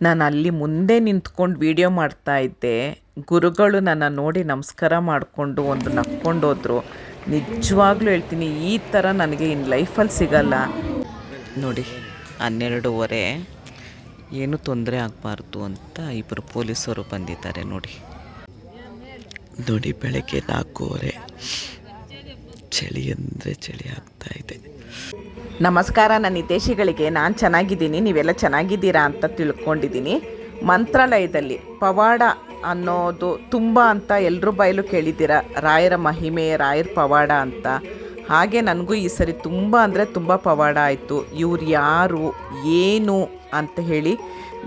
ನಾನು ಅಲ್ಲಿ ಮುಂದೆ ನಿಂತ್ಕೊಂಡು ವೀಡಿಯೋ ಮಾಡ್ತಾಯಿದ್ದೆ. ಗುರುಗಳು ನನ್ನ ನೋಡಿ ನಮಸ್ಕಾರ ಮಾಡಿಕೊಂಡು ಒಂದು ನಕ್ಕೊಂಡು ಹೋದರು. ನಿಜವಾಗ್ಲೂ ಹೇಳ್ತೀನಿ, ಈ ಥರ ನನಗೆ ಇನ್ನು ಲೈಫಲ್ಲಿ ಸಿಗಲ್ಲ. ನೋಡಿ 12:30, ಏನೂ ತೊಂದರೆ ಆಗಬಾರ್ದು ಅಂತ ಇಬ್ಬರು ಪೊಲೀಸರು ಬಂದಿದ್ದಾರೆ. ನೋಡಿ ಬೆಳಗ್ಗೆ 4:30, ಚಳಿ ಅಂದರೆ ಚಳಿ ಆಗ್ತಾಯಿದೆ. ನಮಸ್ಕಾರ ನನ್ನ ಹಿತೈಷಿಗಳಿಗೆ. ನಾನು ಚೆನ್ನಾಗಿದ್ದೀನಿ, ನೀವೆಲ್ಲ ಚೆನ್ನಾಗಿದ್ದೀರಾ ಅಂತ ತಿಳ್ಕೊಂಡಿದ್ದೀನಿ. ಮಂತ್ರಾಲಯದಲ್ಲಿ ಪವಾಡ ಅನ್ನೋದು ತುಂಬ ಅಂತ ಎಲ್ಲರೂ ಬಾಯಲ್ಲೂ ಕೇಳಿದ್ದೀರ. ರಾಯರ ಮಹಿಮೆ, ರಾಯರ ಪವಾಡ ಅಂತ. ಹಾಗೆ ನನಗೂ ಈ ಸರಿ ತುಂಬ ಅಂದರೆ ತುಂಬ ಪವಾಡ ಆಯಿತು. ಇವ್ರು ಯಾರು ಏನು ಅಂತ ಹೇಳಿ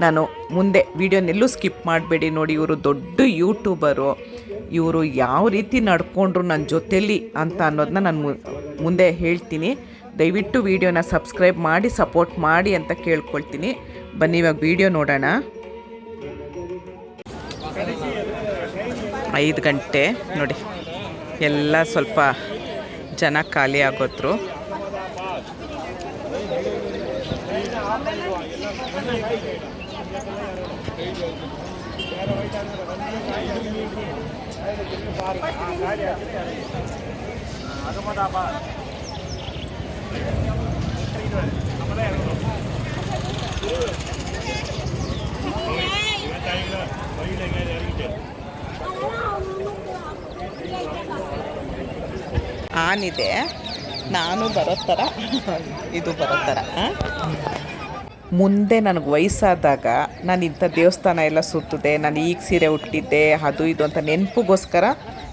ನಾನು ಮುಂದೆ ವೀಡಿಯೋನೆಲ್ಲೂ ಸ್ಕಿಪ್ ಮಾಡಬೇಡಿ. ನೋಡಿ, ಇವರು ದೊಡ್ಡ ಯೂಟ್ಯೂಬರು. ಇವರು ಯಾವ ರೀತಿ ನಡ್ಕೊಂಡ್ರು ನನ್ನ ಜೊತೆಲಿ ಅಂತ ಅನ್ನೋದನ್ನ ನಾನು ಮುಂದೆ ಹೇಳ್ತೀನಿ. ದಯವಿಟ್ಟು ವೀಡಿಯೋನ ಸಬ್ಸ್ಕ್ರೈಬ್ ಮಾಡಿ ಸಪೋರ್ಟ್ ಮಾಡಿ ಅಂತ ಕೇಳ್ಕೊಳ್ತೀನಿ. ಬನ್ನಿ ಇವಾಗ ವೀಡಿಯೋ ನೋಡೋಣ. 5 ಗಂಟೆ ನೋಡಿ, ಎಲ್ಲ ಸ್ವಲ್ಪ ಜನ ಖಾಲಿ ಆಗೋದ್ರು. ಆನಿದೆ, ನಾನು ಬರೋ ಥರ ಇದು ಬರೋ ಥರ. ಮುಂದೆ ನನಗೆ ವಯಸ್ಸಾದಾಗ ನಾನು ಇಂಥ ದೇವಸ್ಥಾನ ಎಲ್ಲ ಸುತ್ತಿದೆ. ನಾನು ಈಗ ಸೀರೆ ಉಟ್ಟಿದ್ದೆ, ಅದು ಇದು ಅಂತ ನೆನಪಿಗೋಸ್ಕರ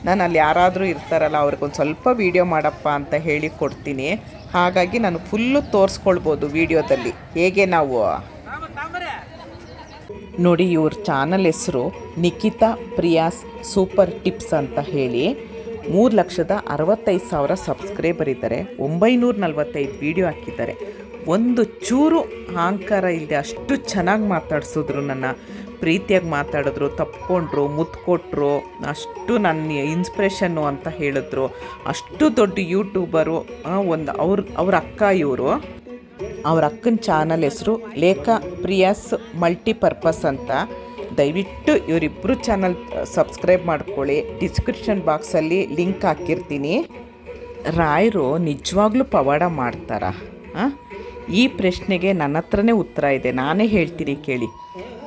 ನಾನು ಅಲ್ಲಿ ಯಾರಾದರೂ ಇರ್ತಾರಲ್ಲ ಅವ್ರಿಗೊಂದು ಸ್ವಲ್ಪ ವೀಡಿಯೋ ಮಾಡಪ್ಪ ಅಂತ ಹೇಳಿ ಕೊಡ್ತೀನಿ. ಹಾಗಾಗಿ ನಾನು ಫುಲ್ಲು ತೋರಿಸ್ಕೊಳ್ಬೋದು ವೀಡಿಯೋದಲ್ಲಿ ಹೇಗೆ ನಾವು. ನೋಡಿ, ಇವ್ರ ಚಾನಲ್ ಹೆಸರು ನಿಖಿತಾ ಪ್ರಿಯಾಸ್ ಸೂಪರ್ ಟಿಪ್ಸ್ ಅಂತ ಹೇಳಿ. 3,65,000 ಸಬ್ಸ್ಕ್ರೈಬರ್ ಇದ್ದಾರೆ. 945 ವೀಡಿಯೋ ಹಾಕಿದ್ದಾರೆ. ಒಂದು ಚೂರು ಅಹಂಕಾರ ಇಲ್ಲದೆ ಅಷ್ಟು ಚೆನ್ನಾಗಿ ಮಾತಾಡಿಸಿದ್ರು, ನನ್ನ ಪ್ರೀತಿಯಾಗಿ ಮಾತಾಡಿದ್ರು, ತಪ್ಪಿಕೊಂಡ್ರು, ಮುತ್ತು ಕೊಟ್ಟರು. ಅಷ್ಟು ನನ್ನ ಇನ್ಸ್ಪಿರೇಷನ್ನು ಅಂತ ಹೇಳಿದ್ರು. ಅಷ್ಟು ದೊಡ್ಡ ಯೂಟ್ಯೂಬರು. ಅವ್ರ ಅಕ್ಕ ಇವರು. ಅವ್ರ ಅಕ್ಕನ ಚಾನಲ್ ಹೆಸರು ಲೇಖಾ ಪ್ರಿಯಾಸ್ ಮಲ್ಟಿಪರ್ಪಸ್ ಅಂತ. ದಯವಿಟ್ಟು ಇವರಿಬ್ಬರು ಚಾನಲ್ ಸಬ್ಸ್ಕ್ರೈಬ್ ಮಾಡ್ಕೊಳ್ಳಿ. ಡಿಸ್ಕ್ರಿಪ್ಷನ್ ಬಾಕ್ಸಲ್ಲಿ ಲಿಂಕ್ ಹಾಕಿರ್ತೀನಿ. ರಾಯರು ನಿಜವಾಗ್ಲೂ ಪವಾಡ ಮಾಡ್ತಾರಾ? ಈ ಪ್ರಶ್ನೆಗೆ ನನ್ನ ಹತ್ರನೇ ಉತ್ತರ ಇದೆ. ನಾನೇ ಹೇಳ್ತೀನಿ ಕೇಳಿ.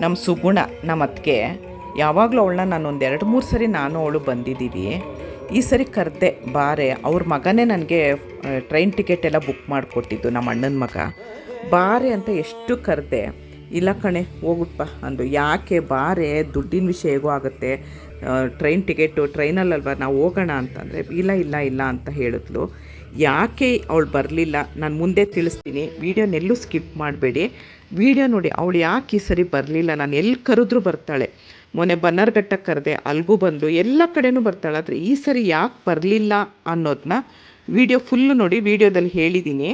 ನಮ್ಮ ಸುಗುಣ, ನಮ್ಮ ಅತ್ತಿಗೆ, ಯಾವಾಗಲೂ ಅವಳನ್ನ ನಾನು 2-3 ಸರಿ ನಾನು ಅವಳು ಬಂದಿದ್ದೀವಿ. ಈ ಸರಿ ಕರೆದೆ, ಬಾರೆ. ಅವ್ರ ಮಗನೇ ನನಗೆ ಟ್ರೈನ್ ಟಿಕೆಟ್ ಎಲ್ಲ ಬುಕ್ ಮಾಡಿಕೊಟ್ಟಿದ್ದು, ನಮ್ಮ ಅಣ್ಣನ ಮಗ. ಬಾರೆ ಅಂತ ಎಷ್ಟು ಕರೆದೆ. ಇಲ್ಲ ಕಣೆ ಹೋಗುತ್ತಪ್ಪ ಅಂದು. ಯಾಕೆ ಬಾರೆ, ದುಡ್ಡಿನ ವಿಷಯ ಹೇಗೋ ಆಗುತ್ತೆ, ಟ್ರೈನ್ ಟಿಕೆಟು ಟ್ರೈನಲ್ಲಲ್ವ, ನಾವು ಹೋಗೋಣ ಅಂತಂದರೆ ಇಲ್ಲ ಅಂತ ಹೇಳಿದ್ಲು. ಯಾಕೆ ಅವಳು ಬರಲಿಲ್ಲ ನಾನು ಮುಂದೆ ತಿಳಿಸ್ತೀನಿ. ವೀಡಿಯೋನೆಲ್ಲೂ ಸ್ಕಿಪ್ ಮಾಡಬೇಡಿ. ವೀಡಿಯೋ ನೋಡಿ, ಅವಳು ಯಾಕೆ ಈ ಸರಿ ಬರಲಿಲ್ಲ. ನಾನು ಎಲ್ಲಿ ಕರೆದ್ರೂ ಬರ್ತಾಳೆ. ಮೊನ್ನೆ ಬನ್ನರ್ಘಟ್ಟಕ್ಕೆ ಕರೆದೆ, ಅಲ್ಲಿಗೂ ಬಂದು ಎಲ್ಲ ಕಡೆನೂ ಬರ್ತಾಳೆ. ಆದರೆ ಈ ಸರಿ ಯಾಕೆ ಬರಲಿಲ್ಲ ಅನ್ನೋದನ್ನ ವೀಡಿಯೋ ಫುಲ್ಲು ನೋಡಿ. ವೀಡಿಯೋದಲ್ಲಿ ಹೇಳಿದ್ದೀನಿ.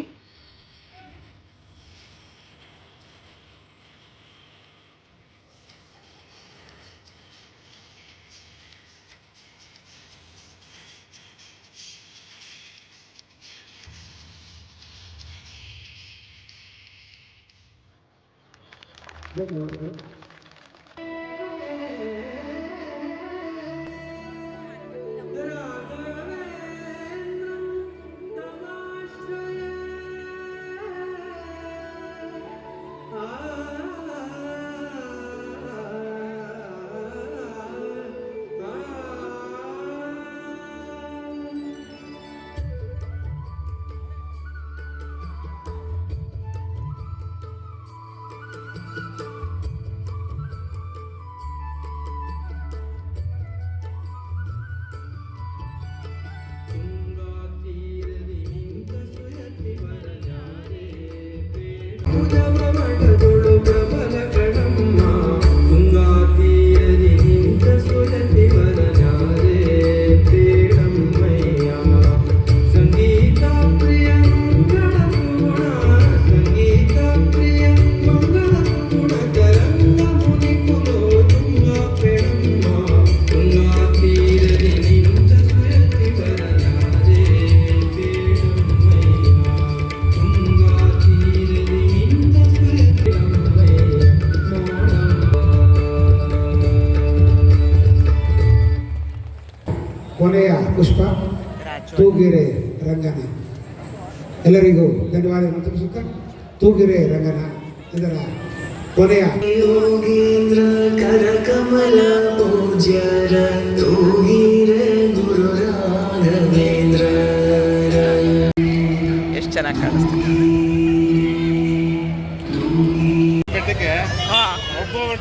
ಕೊನೆಯ ಪುಷ್ಪ ತೂಗಿರೆ ರಂಗನ. ಎಲ್ಲರಿಗೂ ಧನ್ಯವಾದಗಳು ತಿಳಿಸುತ್ತಾ ತೂಗಿರೆ ರಂಗನ ಇದರ ಕೊನೆಯ ಯೋಗೀಂದ್ರ ಕರಕಮಲ ಪೂಜ್ಯರ ತೂಗಿರೆ ಗುರು ರಾಘವೇಂದ್ರ. ಎಷ್ಟು ಚೆನ್ನಾಗಿ ಕಾಣಿಸ್ತಿದೆ.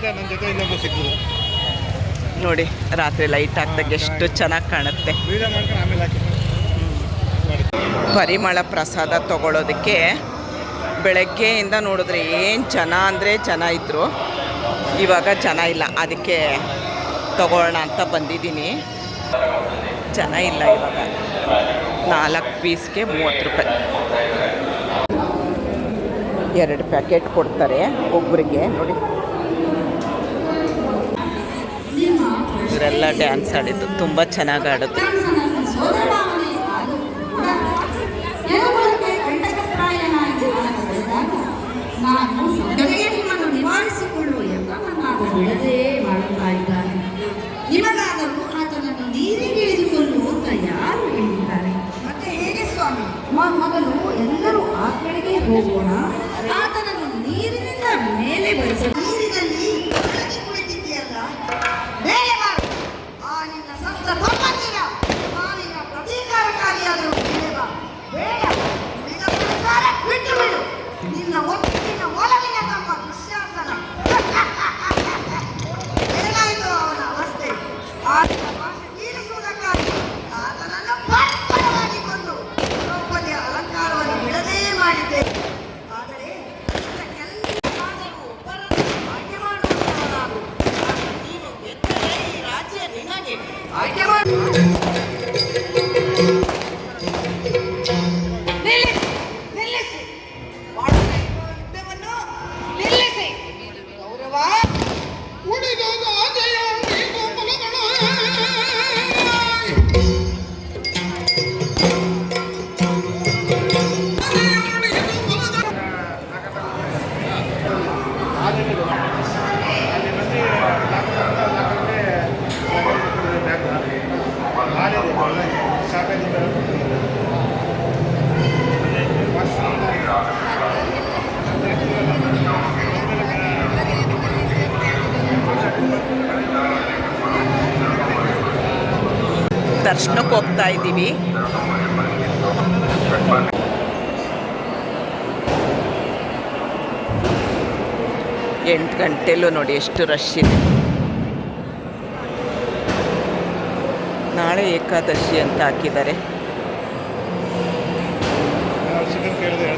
ನನ್ನ ಜೊತೆ ಇನ್ನೊಬ್ಬ ಸಿಕ್ಕರು ನೋಡಿ, ರಾತ್ರಿ ಲೈಟ್ ಹಾಕ್ದಾಗ ಎಷ್ಟು ಚೆನ್ನಾಗಿ ಕಾಣುತ್ತೆ. ವೀಡಿಯೋ ಮಾಡ್ಕೊಂಡು ಆಮೇಲೆ ಹಾಕಿ. ಪರಿಮಳ ಪ್ರಸಾದ ತಗೊಳ್ಳೋದಕ್ಕೆ ಬೆಳಗ್ಗೆಯಿಂದ ನೋಡಿದ್ರೆ ಏನು ಜನ ಅಂದರೆ ಜನ ಇದ್ದರು. ಇವಾಗ ಜನ ಇಲ್ಲ, ಅದಕ್ಕೆ ತಗೊಳ್ಳೋಣ ಅಂತ ಬಂದಿದ್ದೀನಿ. ಜನ ಇಲ್ಲ ಇವಾಗ. 4 ಪೀಸ್ಗೆ 30 ರೂಪಾಯಿ. 2 ಪ್ಯಾಕೆಟ್ ಕೊಡ್ತಾರೆ ಒಬ್ಬರಿಗೆ. ನೋಡಿ, ಇವರೆಲ್ಲ ಡ್ಯಾನ್ಸ್ ಆಡಿದ್ದು ತುಂಬ ಚೆನ್ನಾಗಿ ಆಡಿದ್ದು. ನಿಮಗಾದರೂ ಆತನನ್ನು ನೀರಿಗೆ ಇಳಿದುಕೊಂಡು ಅಂತ ಯಾರು ಹೇಳಿದ್ದಾರೆ? ಮತ್ತೆ ಹೇಗೆ ಸ್ವಾಮಿ? ಮೊದಲು ಎಲ್ಲರೂ ಆ ಕಡೆಗೆ ಹೋಗೋಣ, ಆತನನ್ನು ನೀರಿನಿಂದ ಮೇಲೆ ಬರಿಸ. ನೀರಿನಲ್ಲಿ ಕುಳಿತಿದ್ದೀಯಲ್ಲ, ಮೇಲೆ ಬಾರು. ಆ ನಿನ್ನ ಸತ್ತ ತಮ್ಮಂದಿರ ಸಾವಿನ ಪ್ರತೀಕಾರಕ್ಕಾಗಿಯಾದರೂ ಮೇಲೆ ಬಾ. ಬೇಡ, ನಿನ್ನ ಪ್ರಚಾರ ಬಿಟ್ಟು ಬಿಡು. ನಿನ್ನ ಒಟ್ಟಿನ ಒಲವಿನ ತಮ್ಮ ದುಶ್ಯಾಸನ. ಏನಾಯಿತು ಅವನ ಅವಸ್ಥೆ? ಆತನ ಭಾಷೆ ತೀರಿಸುವುದಕ್ಕಾಗಿ ಆತನನ್ನು ಬರ್ಬರವಾಗಿ ಕೊಂದು ದ್ರೌಪದಿಯ ಅಲಂಕಾರವನ್ನು ಬಿಡದೇ ಮಾಡಿದ್ದೆ. ಆದರೆ ಇದಕ್ಕೆಲ್ಲವಾದರೂ ಒಬ್ಬರನ್ನು ಆಯ್ಕೆ ಮಾಡುವಂತವನಾಗು. ನೀನು ಗೆದ್ದರೆ ಈ ರಾಜ್ಯ ನಿನಗೆ. ಆಯ್ಕೆ ಮಾಡು. ನಿಲ್ಲಿಸಿ, ಮಾಡುವ ಯುದ್ಧವನ್ನು ನಿಲ್ಲಿಸಿ. ಗೌರವ ದರ್ಶನಕ್ಕೆ ಹೋಗ್ತಾ ಇದ್ದೀವಿ. ಎಂಟು ಗಂಟೆಲೂ ನೋಡಿ ಎಷ್ಟು ರಶ್ ಇದೆ. ನಾಳೆ ಏಕಾದಶಿ ಅಂತ ಹಾಕಿದ್ದಾರೆ. ಚಿಕನ್ ಕೇಳಿದೆ.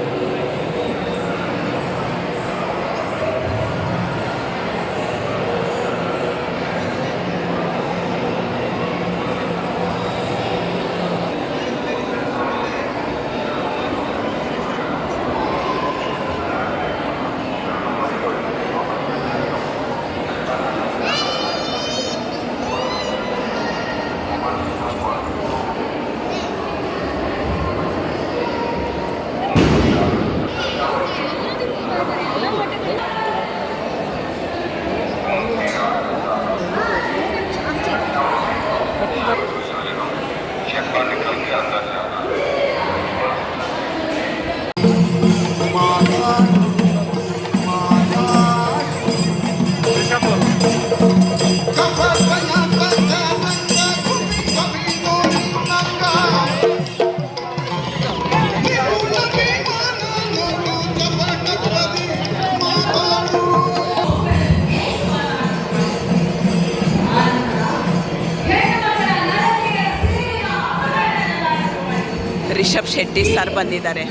ರಿಷಬ್ ಶೆಟ್ಟಿ ಸರ್ ಬಂದಿದ್ದಾರೆ.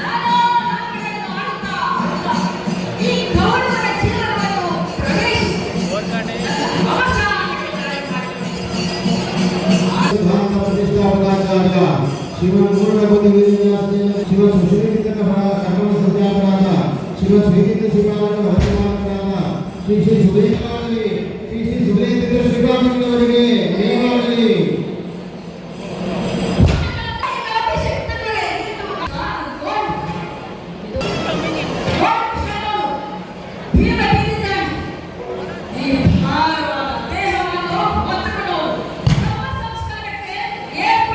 Yeah.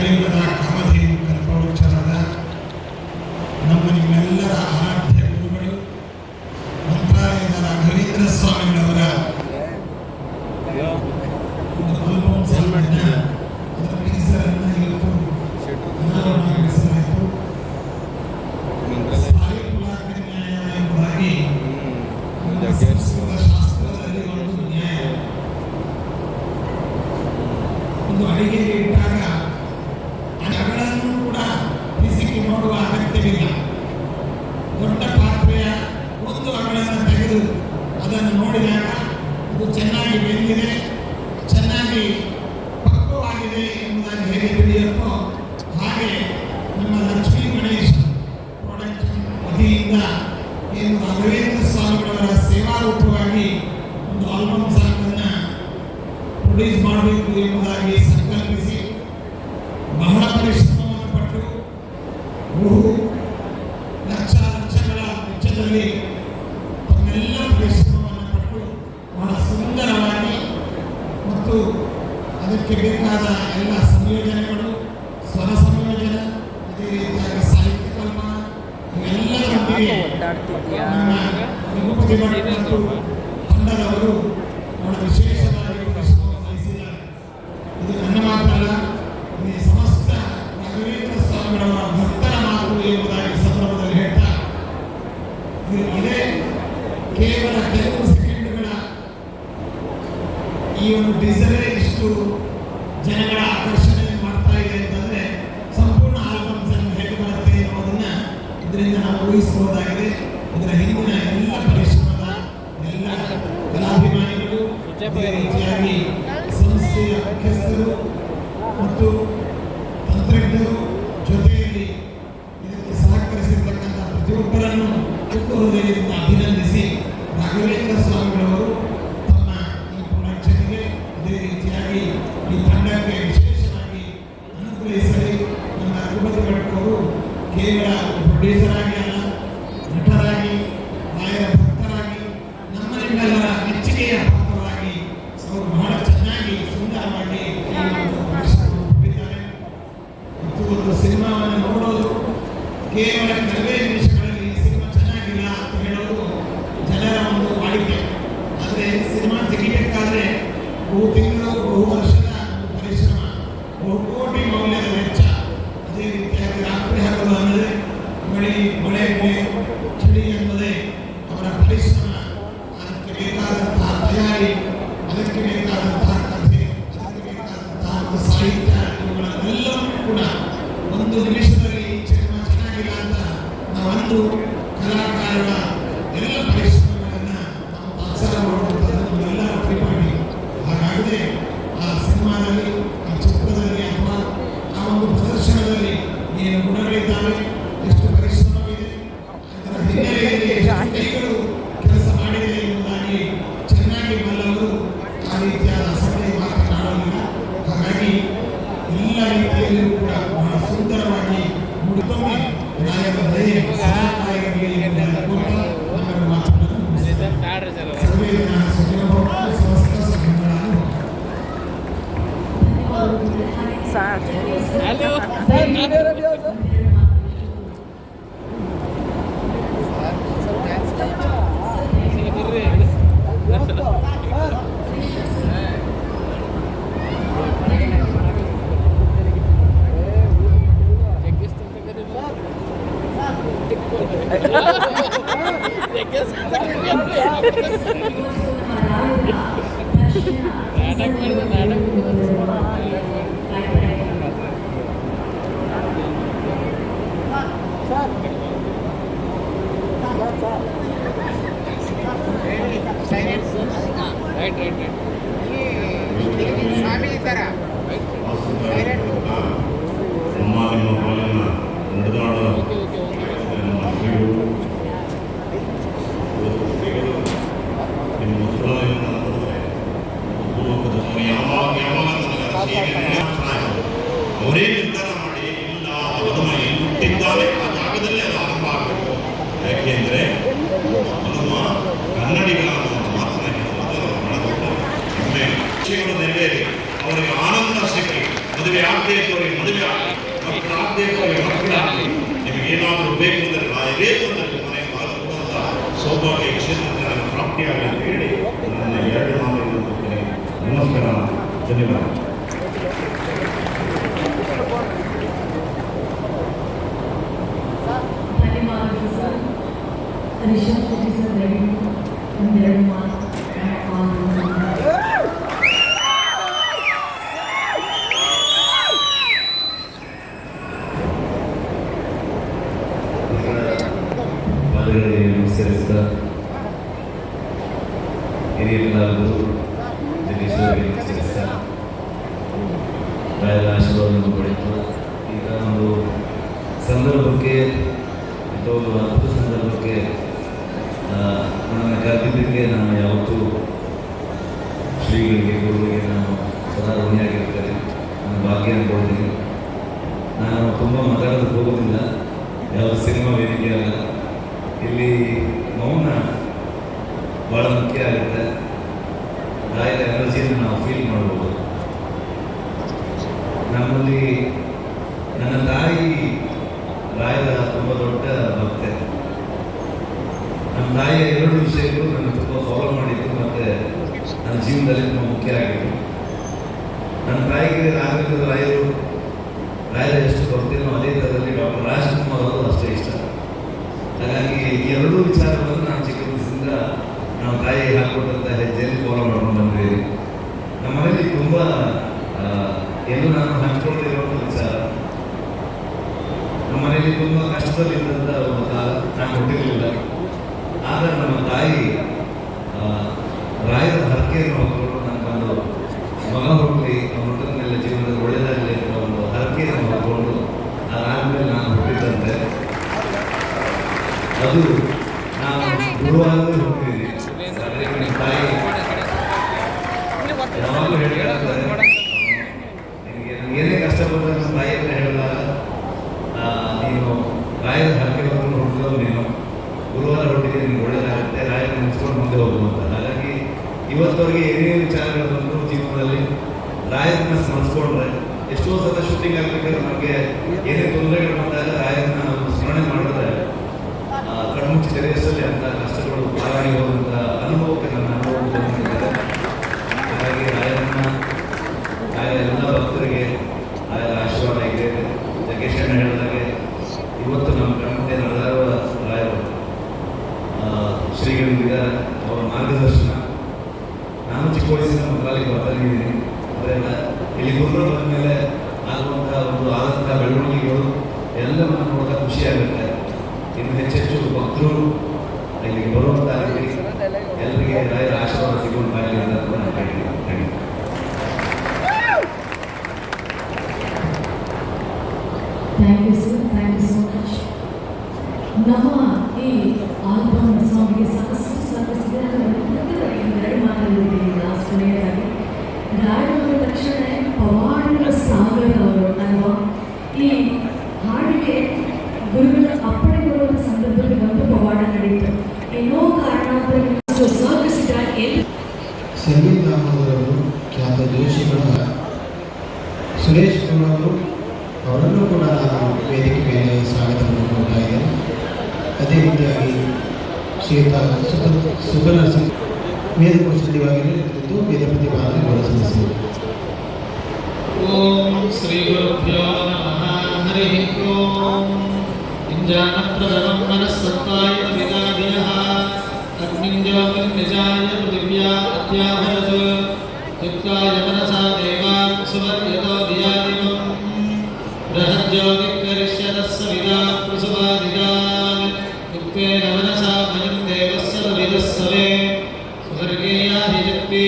ಕಲಿಯುಗದ ಕಾಮಧೇನು ಕಲ್ಪವೃಕ್ಷರಾದ ನಮ್ಮ ನಿಮ್ಮೆಲ್ಲರ ಆರಾಧ್ಯ ಗುರುಗಳು ಮಂತ್ರಾಲಯದ ರಾಘವೇಂದ್ರ ಸ್ವಾಮಿಗಳವರ ಒಂದು ಆಲ್ಬಮ್ ಸಾಂಗನ್ನ ಅದರ ಟೀಸರನ್ನು ಇವತ್ತು ಅನಾವರಣಗೊಳಿಸಲಾಯಿತು. ಸಾಹಿತ್ಯ ನ್ಯಾಯ ಎಂಬುದಾಗಿ ನಮ್ಮ ಸಂಸ್ಕೃತ ಶಾಸ್ತ್ರದಲ್ಲಿ ಒಂದು ನ್ಯಾಯ. ಒಂದು ಅಡಿಗೆಗೆ ಇಟ್ಟಾಗ ಅಗಳನ್ನು ಕೂಡ ಬಿಸಿಗೆ ನೋಡುವ ಅಗತ್ಯವಿಲ್ಲ. ದೊಡ್ಡ ಪಾತ್ರೆಯ ಒಂದು ಅಗಳನ್ನು ತೆಗೆದು ಅದನ್ನು ನೋಡಿದಾಗ ಅದು ಚೆನ್ನಾಗಿ ಬೆಂದಿದೆ, ಚೆನ್ನಾಗಿ ಪಕ್ವವಾಗಿದೆ ಎಂಬುದಾಗಿ ಹೇಗೆ ತಿಳಿಯುತ್ತೋ ಹಾಗೆ ನಮ್ಮ ಲಕ್ಷ್ಮೀ ಗಣೇಶ ಪ್ರೊಡಕ್ಷನ್ ವತಿಯಿಂದ ಏನು ರಾಘವೇಂದ್ರ ಸ್ವಾಮಿಗಳವರ ಸೇವಾರೂಪವಾಗಿ ಒಂದು ಆಲ್ಬಮ್ ಸಾಂಗನ್ನು ಪ್ರೊಡ್ಯೂಸ್ ಮಾಡಬೇಕು ಎಂಬುದಾಗಿ ಸಂಕಲ್ಪಿಸಿ ಬಹಳ ಪರಿಶ್ರಮವನ್ನು ಪಟ್ಟು ಬಹು ಲಕ್ಷಗಳ ವೆಚ್ಚದಲ್ಲಿ ತಮ್ಮೆಲ್ಲ ಪರಿಶ್ರಮವನ್ನು ಪಟ್ಟು ಬಹಳ ಸುಂದರವಾಗಿ ಮತ್ತು ಅದಕ್ಕೆ ಬೇಕಾದ ಎಲ್ಲ ಸಂಯೋಜನೆಗಳು, ಸ್ವರ ಸಂಯೋಜನೆ, ಅದೇ ರೀತಿಯಾಗಿ ಸಾಹಿತ್ಯ ಕಲ್ಪನಾ ಇವೆಲ್ಲದರೊಂದಿಗೆ ನಮ್ಮ ರಘುಪತಿ ಭಟ್ ಮತ್ತು ತಂಡದವರು ಬಹಳ ವಿಶೇಷವಾಗಿ ಪರಿಶ್ರಮ ವಹಿಸಿದ್ದಾರೆ. ಇದು ನನ್ನ ಮಾತಲ್ಲ, ಈ ಸಮಸ್ತ ರಾಘವೇಂದ್ರ ಸ್ವಾಮಿಗಳವರ ಭಕ್ತರ ಮಾತು ಎಂಬುದಾಗಿ ಸಂದರ್ಭದಲ್ಲಿ ಹೇಳ್ತಾ, ಇದೇ ಕೇವಲ ಕೆಲವು ಸೆಕೆಂಡ್ಗಳ ಈ ಒಂದು ಟೀಸರೇ ಇಷ್ಟು ಜನಗಳ ಆಕರ್ಷಣೆ ಮಾಡ್ತಾ ಇದೆ ಅಂತಂದ್ರೆ ಸಂಪೂರ್ಣ ಆಲ್ಬಮ್ಸ್ ಅನ್ನು ಹೇಗೆ ಬರುತ್ತೆ ಅನ್ನೋದನ್ನ ಇದರಿಂದ ನಾವು ಊಹಿಸಬಹುದಾಗಿದೆ. ಇದರ ಹಿಂದಿನ ಎಲ್ಲ ಪರಿಶ್ರಮದ ಎಲ್ಲ ಕಲಾಭಿಮಾನಿಗಳು, ಅದೇ ರೀತಿಯಾಗಿ ಸಂಸ್ಥೆಯ ಮುಖ್ಯಸ್ಥರು ಮತ್ತು ತಂತ್ರಜ್ಞರು ಜೊತೆಯಲ್ಲಿ ಇದಕ್ಕೆ ಸಹಕರಿಸಿರ್ತಕ್ಕಂಥ ಪ್ರತಿಯೊಬ್ಬರನ್ನು ತುಂಬ ಹೃದಯದಿಂದ ಅಭಿನಂದಿಸಿ ರಾಘವೇಂದ್ರ ಸ್ವಾಮಿಗಳವರು ತಮ್ಮ ಈ ಪ್ರೊಡಕ್ಷನ್ಗೆ ಅದೇ ರೀತಿಯಾಗಿ ಈ ತಂಡಕ್ಕೆ ವಿಶೇಷವಾಗಿ ಅನುಗ್ರಹಿಸಲಿ. ನಮ್ಮ ರಘುಪತಿ ಭಟ್ ಅವರು ಕೇವಲ ಪ್ರೊಡ್ಯೂಸರ್ ಆಗಿ ಅಲ್ಲ, ನಟರಾಗಿ, ರಾಯರ ಭಕ್ತರಾಗಿ, ನಮ್ಮ ನಿಮ್ಮೆಲ್ಲರ ಮೆಚ್ಚುಗೆಯ ಪಾತ್ರರಾಗಿ ಅವರು ಬಹಳ ಚೆನ್ನಾಗಿ ಸುಂದರವಾಗಿ ಈ ಒಂದು ಪರಿಶ್ರಮವನ್ನು ಪಟ್ಟಿದ್ದಾರೆ. ಮತ್ತು ಒಂದು ಸಿನಿಮಾವನ್ನು ನೋಡೋದು ಕೇವಲ ಕೆಲವೇ ನಿಮಿಷಗಳಲ್ಲಿ ಈ ಸಿನಿಮಾ ಚೆನ್ನಾಗಿಲ್ಲ ಅಂತ ಹೇಳೋದು ಜನರ ಒಂದು ವಾಡಿಕೆ. ಆದರೆ ಸಿನಿಮಾ ತೆಗಿಬೇಕಾದ್ರೆ ಬಹು ತಿಂಗಳು, ಬಹು ವರ್ಷದ ಒಂದು ಪರಿಶ್ರಮ, ಬಹುಕೋಟಿ ಮೌಲ್ಯದ ವೆಚ್ಚ, ಅದೇ ರೀತಿಯಾಗಿ ರಾತ್ರಿ ಹಗಲು ಅನ್ನದೇ ಮಳೆ ಚಳಿ ಅನ್ನದೇ ಅವರ ಪರಿಶ್ರಮ, ಅದಕ್ಕೆ ಬೇಕಾದಂತಹ ತಯಾರಿ, ಅದಕ್ಕೆ ಬೇಕಾದಂತಹ ಕಥೆ, ಅದಕ್ಕೆ ಬೇಕಾದಂತಹ ಒಂದು ಸಾಹಿತ್ಯ, ಇವುಗಳನ್ನೆಲ್ಲವೂ ಕೂಡ ಒಂದು ನಿಮಿಷದಲ್ಲಿ ಸಿನಿಮಾ ಚೆನ್ನಾಗಿಲ್ಲ ಅಂತ ನಾವಂದು ಕಲಾಕಾರರ ಎಲ್ಲ ಪರಿಶ್ರಮಗಳನ್ನು ನಾವು ತಾತ್ಸಾರ ಮಾಡುವಂಥದ್ದು ನಮ್ಮೆಲ್ಲರ ಪರಿಪಾಟಿ. ಹಾಗಾಗದೆ ಆ ಸಿನಿಮಾದಲ್ಲಿ, ಆ ಚಿತ್ರದಲ್ಲಿ ಅಥವಾ ಆ ಒಂದು ಪ್ರದರ್ಶನದಲ್ಲಿ ಏನು ಗುಣಗಳಿದ್ದಾವೆ, ಎಷ್ಟು ಪರಿಶ್ರಮವಿದೆ, ಅದರ ಹಿನ್ನೆಲೆಯಲ್ಲಿ ಎಷ್ಟು ಕೈಗಳು ಕೆಲಸ ಮಾಡಿದೆ ಎಂಬುದಾಗಿ ಚೆನ್ನಾಗಿ ಬಲ್ಲವರು ಆ ರೀತಿಯಾದ ಅಸಡ್ಡೆ ಮಾತನಾಡಲಿಲ್ಲ. ಹಾಗಾಗಿ ಎಲ್ಲ ರೀತಿಯಲ್ಲಿಯೂ ಕೂಡ ಬಹಳ ಸುಂದರವಾಗಿ ಮತ್ತೊಮ್ಮೆ ರಾಯರ ದಯೆ ಸಹಾಯಕಾರಿಯಾಗಲಿ ಎಂಬುದಾಗಿ ಕೋರುತ್ತಾ ನನ್ನ ಮಾತನ್ನು ಮುಗಿಸುತ್ತೇನೆ. ಸರ್ವೇ ಜನಾಃ ಸುಖಿನೋ ಭವಂತು, ಸಮಸ್ತ ಸನ್ಮಂಗಳಾನಿ ಭವಂತು. ಅವರೇ ನಿರ್ಧಾರ ಮಾಡಿ ಇಲ್ಲ ಅದು ಹುಟ್ಟಿದ್ದಾನೆ ಆ ಜಾಗದಲ್ಲಿ ಅದು ಆರಂಭ ಆಗಬೇಕು. ಯಾಕೆಂದ್ರೆ ನಮ್ಮ ಕನ್ನಡಿಗರ ಮಾತನಾಡಿ ವಿಷಯಗಳು ನೆರವೇರಿ ಅವರಿಗೆ ಆನಂದ ಸಿಕ್ಕಿ ಮದುವೆ ಆಗದೆ ಇದ್ದವರಿಗೆ ಮದುವೆ ಕ್ಷೇತ್ರದಲ್ಲಿ ಮನೆ ಮಾರುವಂಥ ಸೌಭಾಗ್ಯ ಕ್ಷೇತ್ರದಲ್ಲಿ ನನಗೆ ಪ್ರಾಪ್ತಿಯಾಗಲಿ ಅಂತ ಹೇಳಿ ನನ್ನ 2 ಮಾತುಗಳನ್ನು ಮುಗಿಸ್ತೇನೆ. ನಮಸ್ಕಾರ, ಧನ್ಯವಾದ. ಧನ್ಯವಾದಗಳು ಸರ್. ರಿಷಬ್ ಶೆಟ್ಟಿ ಸರ್ ದಯವಿಟ್ಟು ಒಂದೆರಡು ಮಾತು ಪಾದಗಳಿಗೆ ನಮಸ್ಕರಿಸ್ತಾ ಹಿರಿಯರೆಲ್ಲರೂ ಜಗದೀಶ್ವರಿಗೆ ನಮಸ್ಕರಿಸ್ತಾ ರಾಯರ ಆಶೀರ್ವಾದವನ್ನು ಪಡೆಯಿತು. ಈಗ ಒಂದು ಸಂದರ್ಭಕ್ಕೆ ಅಥವಾ ಒಂದು ಅದ್ಭುತ ಸಂದರ್ಭಕ್ಕೆ ನನ್ನನ್ನು ಕರೆದಿದ್ದಕ್ಕೆ ನಾನು ಯಾವತ್ತೂ ಶ್ರೀಗಳಿಗೆ ಗುರುಗಳಿಗೆ ನಾನು ಸದಾ ಋಣಿಯಾಗಿರ್ತೇನೆ. ನಾನು ಭಾಗ್ಯ ಅನ್ಕೊಳ್ತೀನಿ. ನಾನು ತುಂಬ ಮಾತಾಡೋದಕ್ಕೆ ಹೋಗೋದಿಲ್ಲ, ಯಾವ ಸಿನಿಮಾ ವೇದಿಕೆ ಅಲ್ಲ. ಇಲ್ಲಿ ಮೌನ ಭಾಳ ಮುಖ್ಯ ಆಗುತ್ತೆ. ರಾಯರ ಎನರ್ಜಿಯನ್ನು ನಾವು ಫೀಲ್ ಮಾಡ್ಬೋದು. ನಮ್ಮಲ್ಲಿ ನನ್ನ ತಾಯಿ ರಾಯರ ತುಂಬ ದೊಡ್ಡ ಭಕ್ತೆ. ನಮ್ಮ ತಾಯಿಯ 2 ವಿಷಯಗಳು ನನ್ನ ತುಂಬ ಫಾಲೋ ಮಾಡಿದ್ದು ಮತ್ತು ನನ್ನ ಜೀವನದಲ್ಲಿ ತುಂಬ ಮುಖ್ಯ ಆಗಿತ್ತು. ನನ್ನ ತಾಯಿಗೆ ರಾಘವೇಂದ್ರ ರಾಯರ ಎಷ್ಟು ಭಕ್ತಿನೋ ಅದೇ ಥರದಲ್ಲಿ ಡಾಕ್ಟರ್ ರಾಜ್ಕುಮಾರ್ ಅವರು ಅಷ್ಟೇ ಇಷ್ಟ. ಹಾಗಾಗಿ ಈ 2 ವಿಚಾರಗಳನ್ನು ನಾನು ಚಿಕ್ಕ ವಯಸ್ಸಿಂದ ನಮ್ಮ ತಾಯಿ ಹಾಕಿಕೊಟ್ಟಂಥ ಹೆಜ್ಜೆಯಲ್ಲಿ ಫಾಲೋ ಮಾಡ್ಕೊಂಡು ಬಂದಿದ್ದೀನಿ. ನಮ್ಮ ಮನೆಯಲ್ಲಿ ತುಂಬ ಎಲ್ಲೂ ನಾನು ಹಂಚ್ಕೊಳ್ತಿರುವಂಥ ವಿಚಾರ. ನಮ್ಮ ಮನೆಯಲ್ಲಿ ತುಂಬ ಕಷ್ಟದಲ್ಲಿದ್ದಂಥ ಒಂದು ಕಾಲ ನಾನು ಕೊಟ್ಟಿರಲಿಲ್ಲ. ಆದರೆ ನಮ್ಮ ತಾಯಿ ರಾಯರ ಹರಕೆಯನ್ನು ಹೊತ್ಕೊಂಡು ನನಗೊಂದು ಮಗ ಹುಟ್ಟಿ ಹುಟ್ಟಿದ ಜೀವನದಲ್ಲಿ ಒಳ್ಳೆಯದಾಗಲಿ ಅಂತ ಒಂದು ಹರಕೆಯನ್ನು ಹೊತ್ಕೊಂಡು ಅದಾದಮೇಲೆ ನಾನು ಹುಟ್ಟಿದ್ದಂತೆ ಅದು ನಾವು ಗುರುವಾಗಲೂ ಹುಟ್ಟಿದ್ದೀನಿ. ನಮ್ಮ ತಾಯಿ ಯಾವಾಗಲೂ ಹೇಳ್ತಾರೆ, ನಿನಗೆ ಏನೇ ಕಷ್ಟ ಬಂದರೆ ನಮ್ಮ ತಾಯಿ ಅಂತ ಹೇಳಿದಾಗ ನೀನು ರಾಯರ ಹರಕೆ ಹೊತ್ಕೊಂಡು ಹುಟ್ಟಿದವು, ನೀನು ಗುರುವಾರ ಹುಟ್ಟಿದ್ರೆ ನಿಮ್ಗೆ ಒಳ್ಳೆಯದಾಗುತ್ತೆ, ರಾಯರ ನೆನೆಸ್ಕೊಂಡು ಮುಂದೆ ಹೋಗುವಂತ. ಹಾಗಾಗಿ ಇವತ್ತವರೆಗೆ ಏನೇ ವಿಚಾರಗಳು ಬಂದರೂ ಜೀವನದಲ್ಲಿ ರಾಯರನ್ನ ಸ್ಮರಿಸ್ಕೊಂಡ್ರೆ ಎಷ್ಟೋ ಸಲ ಶೂಟಿಂಗ್ ಆಗಬೇಕಾದ್ರೆ ನಮಗೆ ಏನೇ ತೊಂದರೆಗಳು ಬಂದಾಗ ರಾಯರನ್ನ ನಾವು ಸ್ಮರಣೆ ಮಾಡಿದ್ರೆ ಕಣ್ಮುಚ್ಚಿ ತೆರೆಯಷ್ಟಲ್ಲಿ ಅಂತ ಕಷ್ಟಗಳು ಪಾರಾಗಿ ಹೋದಂಥ ಅನುಭವಕ್ಕೆ ನನ್ನ ಅನುಭವ ಬಂದಿದ್ದಾರೆ. ಹಾಗಾಗಿ ರಾಯರ ಎಲ್ಲ ಭಕ್ತರಿಗೆ ರಾಯರ ಆಶೀರ್ವಾದ ಇದೆ. ಜಗೇಶಣ್ಣ ಹೇಳಿದಾಗೆ ಇವತ್ತು ನಮ್ಮ ಕಣ್ಮುಂದೆ ನಡೆದಾರುವ ರಾಯರು ಶ್ರೀಗಳಿದ್ದಾರೆ. ಅವರ ಮಾರ್ಗದರ್ಶನ ನಾನು ಚಿಕ್ಕ ವಯಸ್ಸಿನ ಮಂತ್ರಾಲಯಕ್ಕೆ ಬರ್ತಾನಿದ್ದೀನಿ. ಅದರಿಂದ ಇಲ್ಲಿ ಗುರು ಬಂದ ಮೇಲೆ ಆಗುವಂಥ ಒಂದು ಆದಂಥ ಬೆಳವಣಿಗೆಗಳು ಎಲ್ಲವನ್ನು ನೋಡಿದಾಗ ಖುಷಿಯಾಗುತ್ತೆ. ಇನ್ನು ಹೆಚ್ಚೆಚ್ಚು ಭಕ್ತರು ಇಲ್ಲಿಗೆ ಬರುವಂತಾಗಲಿ, ಎಲ್ಲರಿಗೆ ರಾಯರ ಆಶೀರ್ವಾದ ಸಿಗುವಂತಾಗಲಿ ಅಂತ ನಾನು ಹೇಳ್ತೀನಿ. Thank you sir, thank you so much. ನಮ್ಮ ಈ ಆಲ್ಬಮ್ ಸಾಂಗ್ಗೆ ಸಾಕಷ್ಟು ಎರಡು ಮಾತಾಡಿದ್ದೀನಿ. ಲಾಸ್ಟ್ ಕೊನೆಯದಾಗಿ ರಾಯರ ತಕ್ಷಣ ಪವಾಡಗಳ ಸಾಗರ ಅವರು ಅಲ್ವಾ. ಈ ಹಾಡಿಗೆ ಗುರುಗಳ ಅಪ್ಪಣೆ ಕೊಡುವ ಸಂದರ್ಭದಲ್ಲಿ ಒಂದು ಪವಾಡ ನಡೆಯಿತು. ಏನೋ ಕಾರಣಾಂತರ ಸಾಗಿಸಿದ ಸಂಗೀತ ದಾಮೋದರವರು, ಖ್ಯಾತ ಜೋಶಿಗಳ ಸುರೇಶ್ ಗೌಡವರು, ಅವರನ್ನು ಕೂಡ ನಾನು ವೇದಿಕೆ ಮೇಲೆ ಸ್ವಾಗತವನ್ನು ಕೊಡ್ತಾ ಇದ್ದೇನೆ. ಅದೇ ರೀತಿಯಾಗಿ ಶ್ರೀಯುತ ಸುಬ್ಬನರಸಿಂಹ ವೇದಕೋಶದಲ್ಲಿ ವೇದ ಪ್ರತಿಪಾದನೆ ಗೌರವಿಸಿದರು. ಓಂ ಶ್ರೀ ಗುರುಭ್ಯೋ ನಮಃ. ಹರಿ ಓಂ. ಇಂಜಾನಪ್ರದಮಂ ಮನಸ್ಸತ್ತಾಯ ವಿದಾದಿಯಃ ಅಗ್ನಿಂಜೋಮಿಂ ನಿಜಾಯ ಪೃಥಿವ್ಯಾ ಅದ್ಯಾಭರತ್ ಯುಕ್ತಾಯ ಮನಸಾ ದೇವಾನ್ ಸುವರ್ಯತೋ ಧಿಯಾದಿವಂ ಬೃಹಜ್ಯೋತಿಕರಿಷ್ಯತಃ ಸವಿತಾ ಪ್ರಸುವಾದಿಗಾನ್ ಯುಕ್ತೇನ ಮನಸಾ ಮಯಂ ದೇವಸ್ಯ ವಿದಸ್ಸವೆ ಸ್ವರ್ಗೀಯಾಧಿಶಕ್ತಿ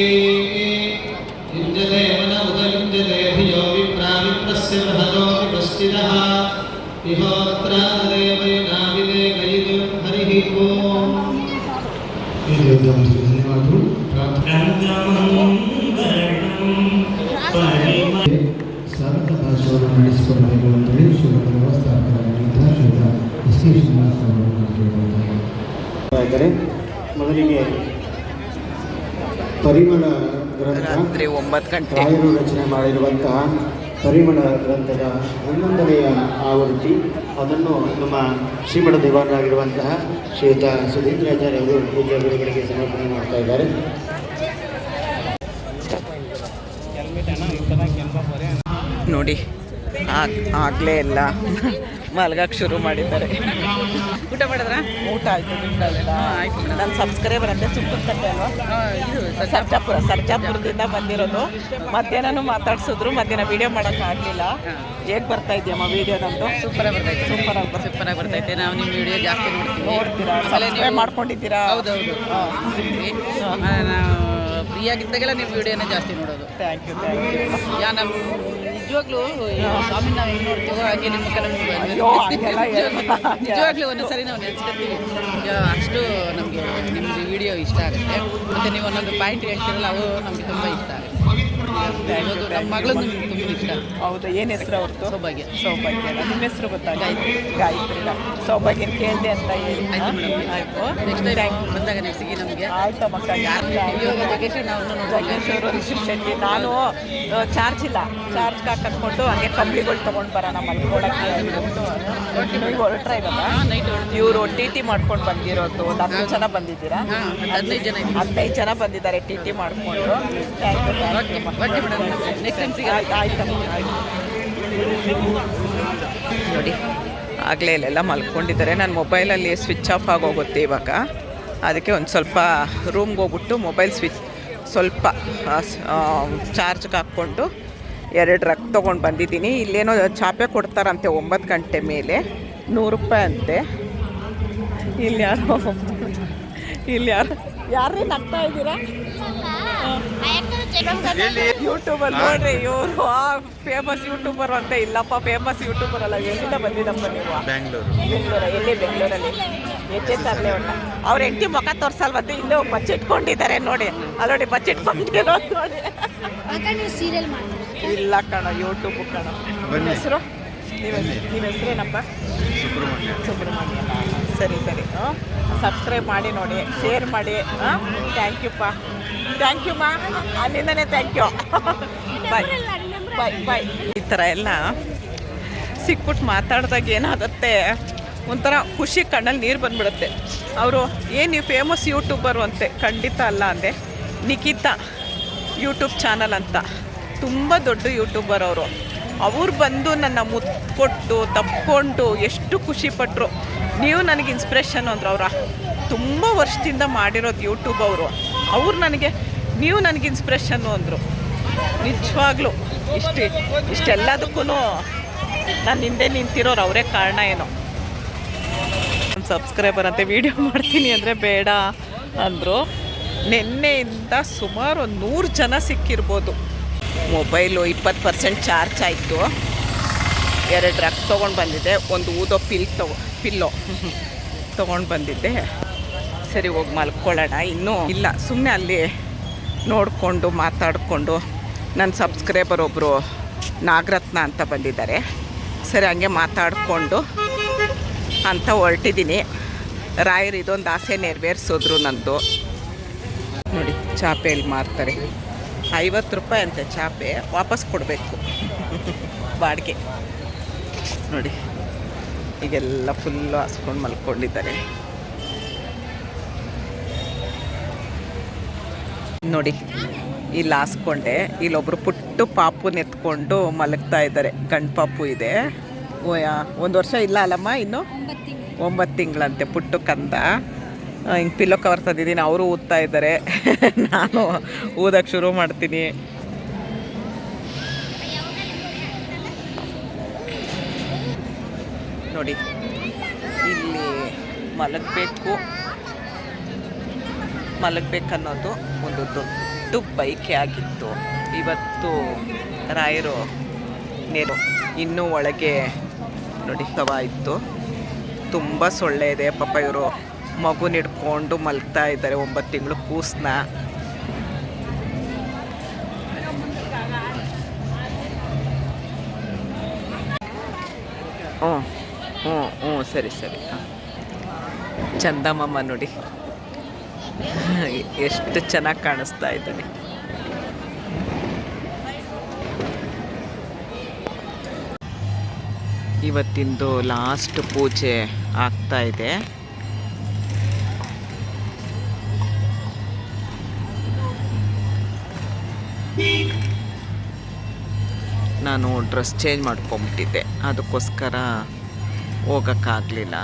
ಯುಜ್ಯತೆ ಮನ ಉದಯುಜ್ಯತೆ ಧಿಯೋ ವಿಪ್ರಾವಿಪ್ರಸ್ಯ ಬೃಹದೋ ವಿಪಶ್ಚಿತಃ ಇಹೋತ್ರಾದೇವೈನಾವಿದೇಕಯಿದು ಹರಿ ಓಂ. ಧನ್ಯವಾದಗಳು. ಸ್ವಾಗತ ಭಾಷಣವನ್ನು ನಡೆಸಿಕೊಡಬೇಕು ಅಂತೇಳಿ ಶ್ರೀಮಠದ ವ್ಯವಸ್ಥಾಪಕರಾಗಿದ್ದ ಶ್ರೀಯುತ ಎಸ್ ಕೆ ಶ್ರೀನಿವಾಸ ಅವರನ್ನು ಕೇಳಿಕೊಳ್ತಾರೆ. ಮೊದಲಿಗೆ ಪರಿಮಳ ಗ್ರಂಥ ರಾತ್ರಿ 9 ಗಂಟೆ ರಾಯರು ರಚನೆ ಮಾಡಿರುವಂತಹ ಪರಿಮಳ ಗ್ರಂಥದ 11ನೆಯ ಆವೃತ್ತಿ. ಅದನ್ನು ನಮ್ಮ ಶ್ರೀಮಠ ದಿವಾನರಾಗಿರುವಂತಹ ಶ್ರೀಯುತ ಸುಧೀಂದ್ರಾಚಾರ್ಯ ಅವರು ಪೂಜ್ಯ ಗುರುಗಳಿಗೆ ಸಮರ್ಪಣೆ ಮಾಡ್ತಾ ಇದ್ದಾರೆ. ನೋಡಿ ಆಗಲೇ ಎಲ್ಲ ಮಲ್ಗಕ್ಕೆ ಶುರು ಮಾಡಿದ್ದಾರೆ. ಊಟ ಮಾಡಿದ್ರ? ಊಟ ಆಯಿತು. ಆಯಿತು. ನನ್ನ ಸಬ್ಸ್ಕ್ರೈಬರ್ ಅಂದರೆ ಸುತ್ತಮುತ್ತ ಅಲ್ವಾ? ಇದು ಸರ್ಜಾಪುರದಿಂದ ಬಂದಿರೋದು. ಮಧ್ಯಾಹ್ನನೂ ಮಾತಾಡ್ಸಿದ್ರು. ಮಧ್ಯಾಹ್ನ ವೀಡಿಯೋ ಮಾಡೋಕ್ಕಾಗಲಿಲ್ಲ. ಹೇಗೆ ಬರ್ತಾ ಇದೆಯಮ್ಮ ವೀಡಿಯೋ ನಮ್ಮದು? ಸೂಪರಾಗಿ ಬರ್ತೈತೆ. ಸೂಪರಾಗಿ ಬರ್ತೈತೆ. ನಾವು ನಿಮ್ಮ ವಿಡಿಯೋ ಜಾಸ್ತಿ ನೋಡ್ತೀರಾ? ಸಬ್ಸ್ಕ್ರೈಬ್ ಮಾಡ್ಕೊಂಡಿದ್ದೀರಾ? ಹೌದೌದು. ನಾವು ಫ್ರೀ ಆಗಿದ್ದಾಗೆಲ್ಲ ನಿಮ್ಮ ವಿಡಿಯೋನೇ ಜಾಸ್ತಿ ನೋಡೋದು. Thank you. ನಮ್ಮ ನಿಜವಾಗ್ಲೂ ಸ್ವಾಮಿ ನಾವು ಹೆಂಗೆ ನೋಡ್ತೀವೋ ಹಾಗೆ ನಿಮ್ಮ ಕೆಲವು ನಿಜವಾಗ್ಲೂ ಒಂದೊಂದ್ಸರಿ ನಾವು ನೆನೆಸ್ಕೊತೀವಿ. ಅಷ್ಟು ನಮಗೆ ನಿಮ್ಮದು ವಿಡಿಯೋ ಇಷ್ಟ ಆಗುತ್ತೆ. ಮತ್ತು ನೀವು ಒಂದೊಂದು ಪಾಯಿಂಟ್ ಹೇಳ್ತೀರಲ್ಲ ಅವು ನಮಗೆ ತುಂಬ ಇಷ್ಟ ಆಗುತ್ತೆ. ನಮ್ಮ ಮಗಳು ನಿಮ್ಗೆ ತುಂಬ ಇಷ್ಟ. ಹೌದು. ಏನು ಹೆಸರು ಅವ್ರದ್ದು? ಸೌಭಾಗ್ಯ. ನಿಮ್ಮ ಹೆಸರು ಗೊತ್ತಾ? ಗಾಯತ್ರಿ. ಸೌಭಾಗ್ಯನ ಕೇಳಿದೆ ಅಂತ ಹೇಳಿ. ಆಯಿತು ಮೇಡಮ್. ಆಯಿತು. ನೆಕ್ಸ್ಟ್ ಟೈಮ್ ಬಂದಾಗ ನೆಕ್ಸ್ಟಿಗೆ ನಮಗೆ ಆಯ್ತು ಮಕ್ಕ. ಇವಾಗ ಜಗೇಶ್ ನಾವು ಜಗೇಶ್ವರು ರಿಷಬ್ ಶೆಟ್ಟಿ. ನಾನು ಚಾರ್ಜ್ ಇಲ್ಲ. ಚಾರ್ಜ್ ಕಟ್ಕೊಂಡು ಹಂಗೆ ಕಂಬ್ಳಿಗಳು ತೊಗೊಂಡು ಬರೋಣ ಮಲ್ಕೊಳಕ್ಕೆ ಹೊರಟ್ರ ಇವಾಗ. ಇವರು ಟಿ ಮಾಡ್ಕೊಂಡು ಬಂದಿರೋದು. 10 ಜನ ಬಂದಿದ್ದೀರಾ? 15 ಜನ 15 ಜನ ಬಂದಿದ್ದಾರೆ ಟಿ ಮಾಡಿಕೊಂಡು. ನೋಡಿ ಆಗಲೇ ಇಲ್ಲೆಲ್ಲ ಮಲ್ಕೊಂಡಿದ್ದಾರೆ. ನನ್ನ ಮೊಬೈಲಲ್ಲಿ ಸ್ವಿಚ್ ಆಫ್ ಆಗೋಗುತ್ತೆ ಇವಾಗ. ಅದಕ್ಕೆ ಒಂದು ಸ್ವಲ್ಪ ರೂಮ್ಗೆ ಹೋಗ್ಬಿಟ್ಟು ಮೊಬೈಲ್ ಸ್ವಲ್ಪ ಚಾರ್ಜ್ಗೆ ಹಾಕ್ಕೊಂಡು 2 ರಗ್ ತೊಗೊಂಡು ಬಂದಿದ್ದೀನಿ. ಇಲ್ಲೇನೋ ಚಾಪೆ ಕೊಡ್ತಾರಂತೆ 9 ಗಂಟೆ ಮೇಲೆ 100 ರೂಪಾಯಿ ಅಂತೆ. ಇಲ್ಲಿ ಯಾರೇ ನಗ್ತಾ ಇದ್ದೀರಾ? ಯೂಟ್ಯೂಬರ್ ನೋಡ್ರಿ, ಇವರು ಫೇಮಸ್ ಯೂಟ್ಯೂಬರ್ ಅಂತ. ಇಲ್ಲಪ್ಪ, ಫೇಮಸ್ ಯೂಟ್ಯೂಬರ್ ಅಲ್ಲ. ಎಲ್ಲಿಂದ ಬಂದಿದ್ದಪ್ಪ ನೀವು? ಎಲ್ಲಿ? ಬೆಂಗಳೂರಲ್ಲಿ. ತರಲೆ ಉಂಟ. ಅವ್ರ ಹೆಂಡತಿ ಮುಖ ತೋರ್ಸಲ್ವಂತೆ. ಇಲ್ಲೇ ಬಚ್ಚಿಟ್ಕೊಂಡಿದ್ದಾರೆ ನೋಡಿ. ಅಲ್ಲೋಡಿ ಬಚ್ಚಿಟ್ಕೊಂಡಿರೋದು ನೋಡಿ. ಇಲ್ಲ ಕಣ, ಯೂಟ್ಯೂಬ್ ಕಣ. ಹೆಸರು? ನಿಮ್ಮ ಹೆಸರೇನಪ್ಪ? ಸುಬ್ರಹ್ಮಣ್ಯ. ಸರಿ. ಸಬ್ಸ್ಕ್ರೈಬ್ ಮಾಡಿ ನೋಡಿ, ಶೇರ್ ಮಾಡಿ. ಥ್ಯಾಂಕ್ ಯು ಮಾ. ಅಲ್ಲಿಂದನೇ ಥ್ಯಾಂಕ್ ಯು. ಬಾಯ್. ಈ ಥರ ಎಲ್ಲ ಸಿಕ್ಬಿಟ್ಟು ಮಾತಾಡಿದಾಗ ಏನಾಗುತ್ತೆ, ಒಂಥರ ಖುಷಿ, ಕಣ್ಣಲ್ಲಿ ನೀರು ಬಂದ್ಬಿಡುತ್ತೆ. ಅವರು ಏನು ನೀವು ಫೇಮಸ್ ಯೂಟ್ಯೂಬರು ಅಂತೆ. ಖಂಡಿತ ಅಲ್ಲ ಅಂದೆ. ನಿಖಿತಾ ಯೂಟ್ಯೂಬ್ ಚಾನಲ್ ಅಂತ ತುಂಬ ದೊಡ್ಡ ಯೂಟ್ಯೂಬರ್ ಅವರು. ಅವ್ರು ಬಂದು ನನ್ನ ಮುತ್ಕೊಟ್ಟು ತಪ್ಕೊಂಡು ಎಷ್ಟು ಖುಷಿಪಟ್ಟರು. ನೀವು ನನಗೆ ಇನ್ಸ್ಪಿರೇಷನ್ ಅಂದರು. ಅವರ ತುಂಬ ವರ್ಷದಿಂದ ಮಾಡಿರೋದು ಯೂಟ್ಯೂಬ್ ಅವ್ರು ನೀವು ನನಗೆ ಇನ್ಸ್ಪಿರೇಷನ್ನು ಅಂದರು. ನಿಜವಾಗ್ಲೂ ಇಷ್ಟೆಲ್ಲದಕ್ಕೂ ನಾನು ಹಿಂದೆ ನಿಂತಿರೋರು ಅವರೇ ಕಾರಣ ಏನೋ. ಸಬ್ಸ್ಕ್ರೈಬರ್ ಅಂತ ವೀಡಿಯೋ ಮಾಡ್ತೀನಿ ಅಂದರೆ ಬೇಡ ಅಂದರು. ನಿನ್ನೆಯಿಂದ ಸುಮಾರು 100 ಜನ ಸಿಕ್ಕಿರ್ಬೋದು. ಮೊಬೈಲು 20% ಚಾರ್ಜ್ ಆಯಿತು. 2 ರಗ್ ತೊಗೊಂಡು ಬಂದಿದ್ದೆ. ಒಂದು ಊದೋ ಪಿಲ್ಲೋ ತೊಗೊಂಡು ಬಂದಿದ್ದೆ. ಸರಿ, ಹೋಗಿ ಮಲ್ಕೊಳ್ಳೋಣ. ಇನ್ನೂ ಇಲ್ಲ, ಸುಮ್ಮನೆ ಅಲ್ಲಿ ನೋಡಿಕೊಂಡು ಮಾತಾಡಿಕೊಂಡು. ನನ್ನ ಸಬ್ಸ್ಕ್ರೈಬರ್ ಒಬ್ಬರು ನಾಗರತ್ನ ಅಂತ ಬಂದಿದ್ದಾರೆ. ಸರಿ, ಹಂಗೆ ಮಾತಾಡಿಕೊಂಡು ಅಂತ ಹೊರಟಿದ್ದೀನಿ. ರಾಯರು ಇದೊಂದು ಆಸೆ ನೆರವೇರಿಸಿದ್ರು ನಂದು. ನೋಡಿ, ಚಾಪೆಯಲ್ಲಿ ಮಾರ್ತಾರೆ. 50 ರೂಪಾಯಿ ಅಂತೆ ಚಾಪೆ. ವಾಪಸ್ ಕೊಡಬೇಕು ಬಾಡಿಗೆ. ನೋಡಿ, ಈಗೆಲ್ಲ ಫುಲ್ಲು ಹಾಸ್ಕೊಂಡು ಮಲ್ಕೊಂಡಿದ್ದಾರೆ. ನೋಡಿ, ಇಲ್ಲಿ ಹಾಸ್ಕೊಂಡೆ. ಇಲ್ಲೊಬ್ರು ಪುಟ್ಟು ಪಾಪುನ ಎತ್ಕೊಂಡು ಮಲಗ್ತಾ ಇದ್ದಾರೆ. ಗಂಡು ಪಾಪು ಇದೆ. 1 ವರ್ಷ ಇಲ್ಲ ಅಲ್ಲಮ್ಮ, ಇನ್ನು 9 ತಿಂಗಳಂತೆ ಪುಟ್ಟು ಕಂದ. ಹಿಂಗೆ ಪಿಲ್ಲೋ ಕವರ್ ತಂದಿದ್ದೀನಿ. ಅವರು ಊದ್ತಾ ಇದ್ದಾರೆ. ನಾನು ಊದಕ್ಕೆ ಶುರು ಮಾಡ್ತೀನಿ. ನೋಡಿ, ಇಲ್ಲಿ ಮಲಗಬೇಕನ್ನೋದು ಒಂದು ದೊಡ್ಡ ಬೈಕೆ ಆಗಿತ್ತು. ಇವತ್ತು ರಾಯರು ನೇರು ಇನ್ನೂ ಒಳಗೆ ನೋಡಿ ತವ ಇತ್ತು. ತುಂಬ ಸೊಳ್ಳೆ ಇದೆ. ಪಾಪ ಇವರು ಮಗುನ ಹಿಡ್ಕೊಂಡು ಮಲಗ್ತಾ ಇದ್ದಾರೆ. 9 ತಿಂಗಳು ಕೂಸನ್ನ. ಹ್ಞೂ ಸರಿ. ಚಂದಮಮ್ಮ ನೋಡಿ ಎಷ್ಟು ಚೆನ್ನಾಗಿ ಕಾಣಿಸ್ತಾ ಇದ್ದಾನೆ. ಇವತ್ತಿಂದು ಲಾಸ್ಟ್ ಪೂಜೆ ಆಗ್ತಾ ಇದೆ. ನಾನು ಡ್ರೆಸ್ ಚೇಂಜ್ ಮಾಡ್ಕೊಂಬಿಟ್ಟಿದ್ದೆ, ಅದಕ್ಕೋಸ್ಕರ ಹೋಗೋಕ್ಕಾಗಲಿಲ್ಲ.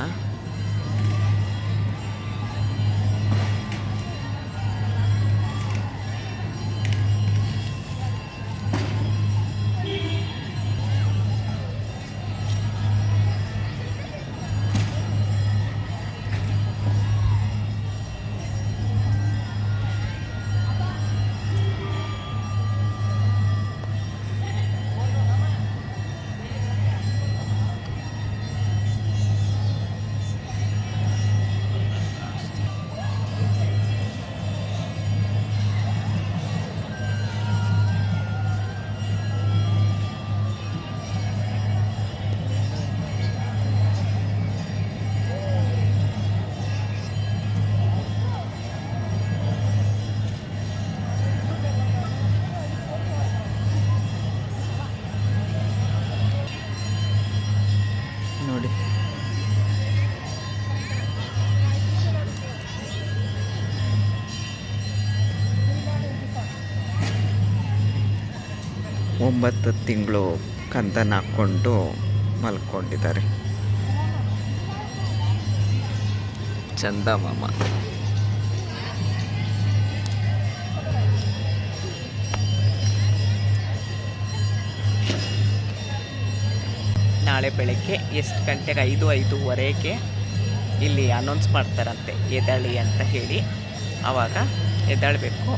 ನೋಡಿ, ಒಂಬತ್ತು ತಿಂಗಳು ಕಂದನ ಹಾಕ್ಕೊಂಡು ಮಲ್ಕೊಂಡಿದ್ದಾರೆ ಚಂದ ಮಾಮ. ನಾಳೆ ಬೆಳಗ್ಗೆ ಎಷ್ಟು ಗಂಟೆಗೆ? 5:05 ಇಲ್ಲಿ ಅನೌನ್ಸ್ ಮಾಡ್ತಾರಂತೆ ಎದ್ದೇಳಿ ಅಂತ ಹೇಳಿ. ಆವಾಗ ಎದ್ದೇಳಬೇಕು.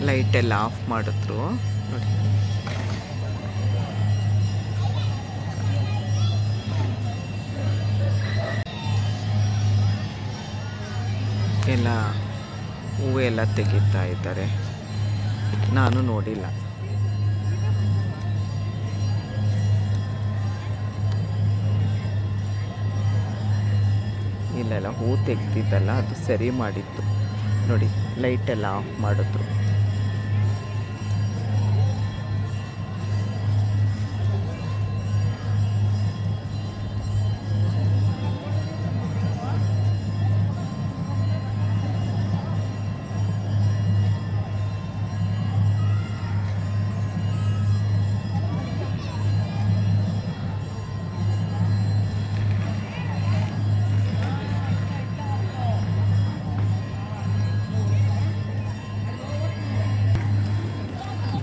ಲೈಟೆಲ್ಲ ಆಫ್ ಮಾಡಿದ್ರು ನೋಡಿ. ಎಲ್ಲ ಹೂವೆಲ್ಲ ತೆಗಿತಾ ಇದ್ದಾರೆ, ನಾನು ನೋಡಿಲ್ಲ. ಇಲ್ಲೆಲ್ಲ ಹೂ ತೆಗ್ದಿದ್ದಲ್ಲ, ಅದು ಸರಿ ಮಾಡಿತ್ತು ನೋಡಿ. ಲೈಟೆಲ್ಲ ಆಫ್ ಮಾಡಿದ್ರು.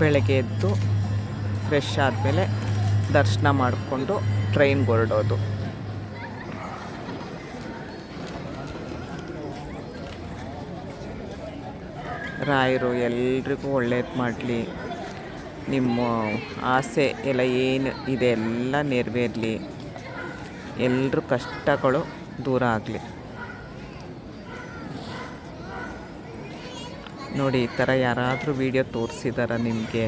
ಬೆಳಗ್ಗೆ ಎದ್ದು ಫ್ರೆಶ್ ಆದಮೇಲೆ ದರ್ಶನ ಮಾಡಿಕೊಂಡು ಟ್ರೈನ್ಗೆ ಹೊರಡೋದು. ರಾಯರು ಎಲ್ರಿಗೂ ಒಳ್ಳೇದು ಮಾಡಲಿ, ನಿಮ್ಮ ಆಸೆ ಎಲ್ಲ ಏನು ಇದೆ ಎಲ್ಲ ನೆರವೇರಲಿ, ಎಲ್ಲರ ಕಷ್ಟಗಳು ದೂರ ಆಗಲಿ. ನೋಡಿ, ಈ ಥರ ಯಾರಾದರೂ ವಿಡಿಯೋ ತೋರಿಸಿದಾರ ನಿಮಗೆ?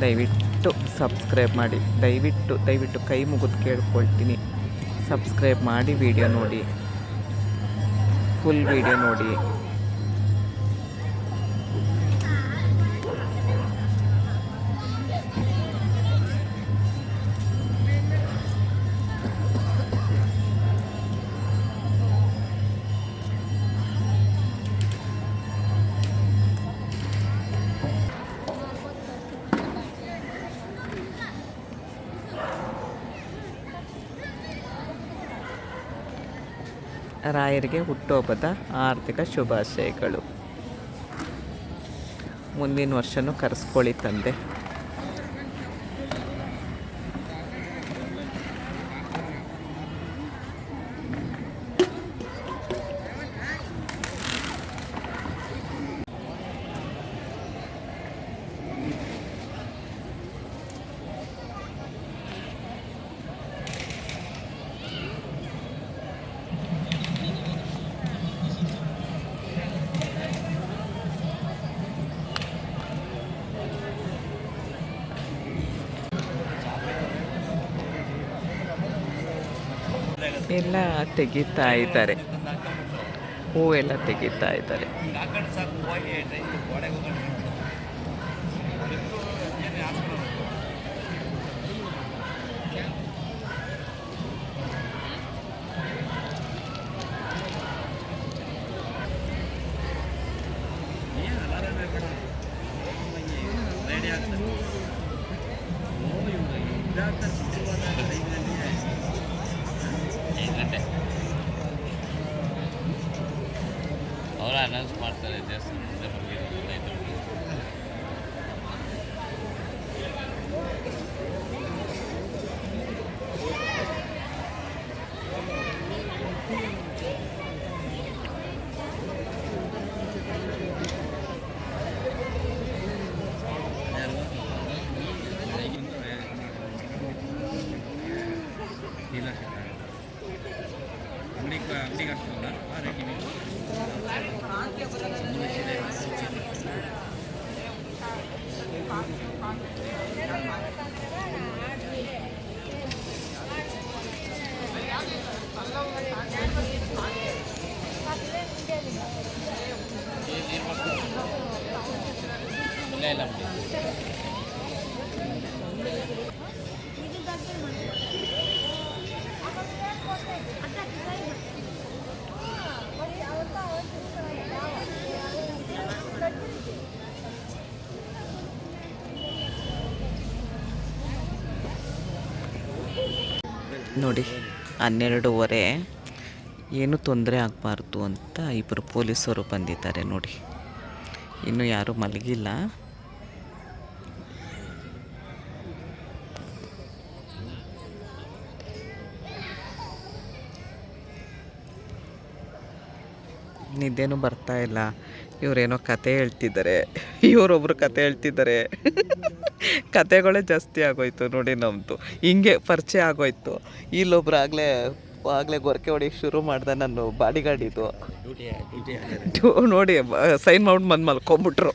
ದಯವಿಟ್ಟು ಸಬ್ಸ್ಕ್ರೈಬ್ ಮಾಡಿ. ದಯವಿಟ್ಟು ಕೈ ಮುಗಿದು ಕೇಳ್ಕೊಳ್ತೀನಿ, ಸಬ್ಸ್ಕ್ರೈಬ್ ಮಾಡಿ ವಿಡಿಯೋ ನೋಡಿ, ಫುಲ್ ವಿಡಿಯೋ ನೋಡಿ. ರಾಯರಿಗೆ ಹುಟ್ಟುಹಬ್ಬದ ಆರ್ಥಿಕ ಶುಭಾಶಯಗಳು. ಮುಂದಿನ ವರ್ಷವೂ ಕರೆಸ್ಕೊಳ್ಳಿ ತಂದೆ. ಎಲ್ಲ ತೆಗಿತಾ ಇದ್ದಾರೆ, ಹೂವೆಲ್ಲ ತೆಗಿತಾ ಇದ್ದಾರೆ. ಅವರ ಅನೌನ್ಸ್ ಮಾಡ್ತಾರೆ ದೇವಸ್ಥಾನ ಇಲ್ಲ ನೋಡಿ 12:30 ಏನು ತೊಂದರೆ ಆಗಬಾರ್ದು ಅಂತ ಇಬ್ಬರು ಪೊಲೀಸರು ಬಂದಿದ್ದಾರೆ ನೋಡಿ. ಇನ್ನೂ ಯಾರೂ ಮಲಗಿಲ್ಲ. ನಿದ್ದೆನೂ ಬರ್ತಾ ಇಲ್ಲ. ಇವರೇನೋ ಕತೆ ಹೇಳ್ತಿದ್ದಾರೆ, ಇವರೊಬ್ಬರು ಕತೆ ಹೇಳ್ತಿದ್ದಾರೆ. ಕತೆಗಳೇ ಜಾಸ್ತಿ ಆಗೋಯ್ತು ನೋಡಿ ನಮ್ಮದು. ಹಿಂಗೆ ಪರಿಚಯ ಆಗೋಯ್ತು. ಇಲ್ಲೊಬ್ರು ಆಗಲೇ ಗೊರಕೆ ಹೊಡಿಯೋಕ್ಕೆ ಶುರು ಮಾಡ್ದೆ. ನಾನು ಬಾಡಿಗಾಡಿದು ನೋಡಿ ಸೈನ್ ಮಾಡಿ ಮಲ್ಕೊಂಬಿಟ್ರು.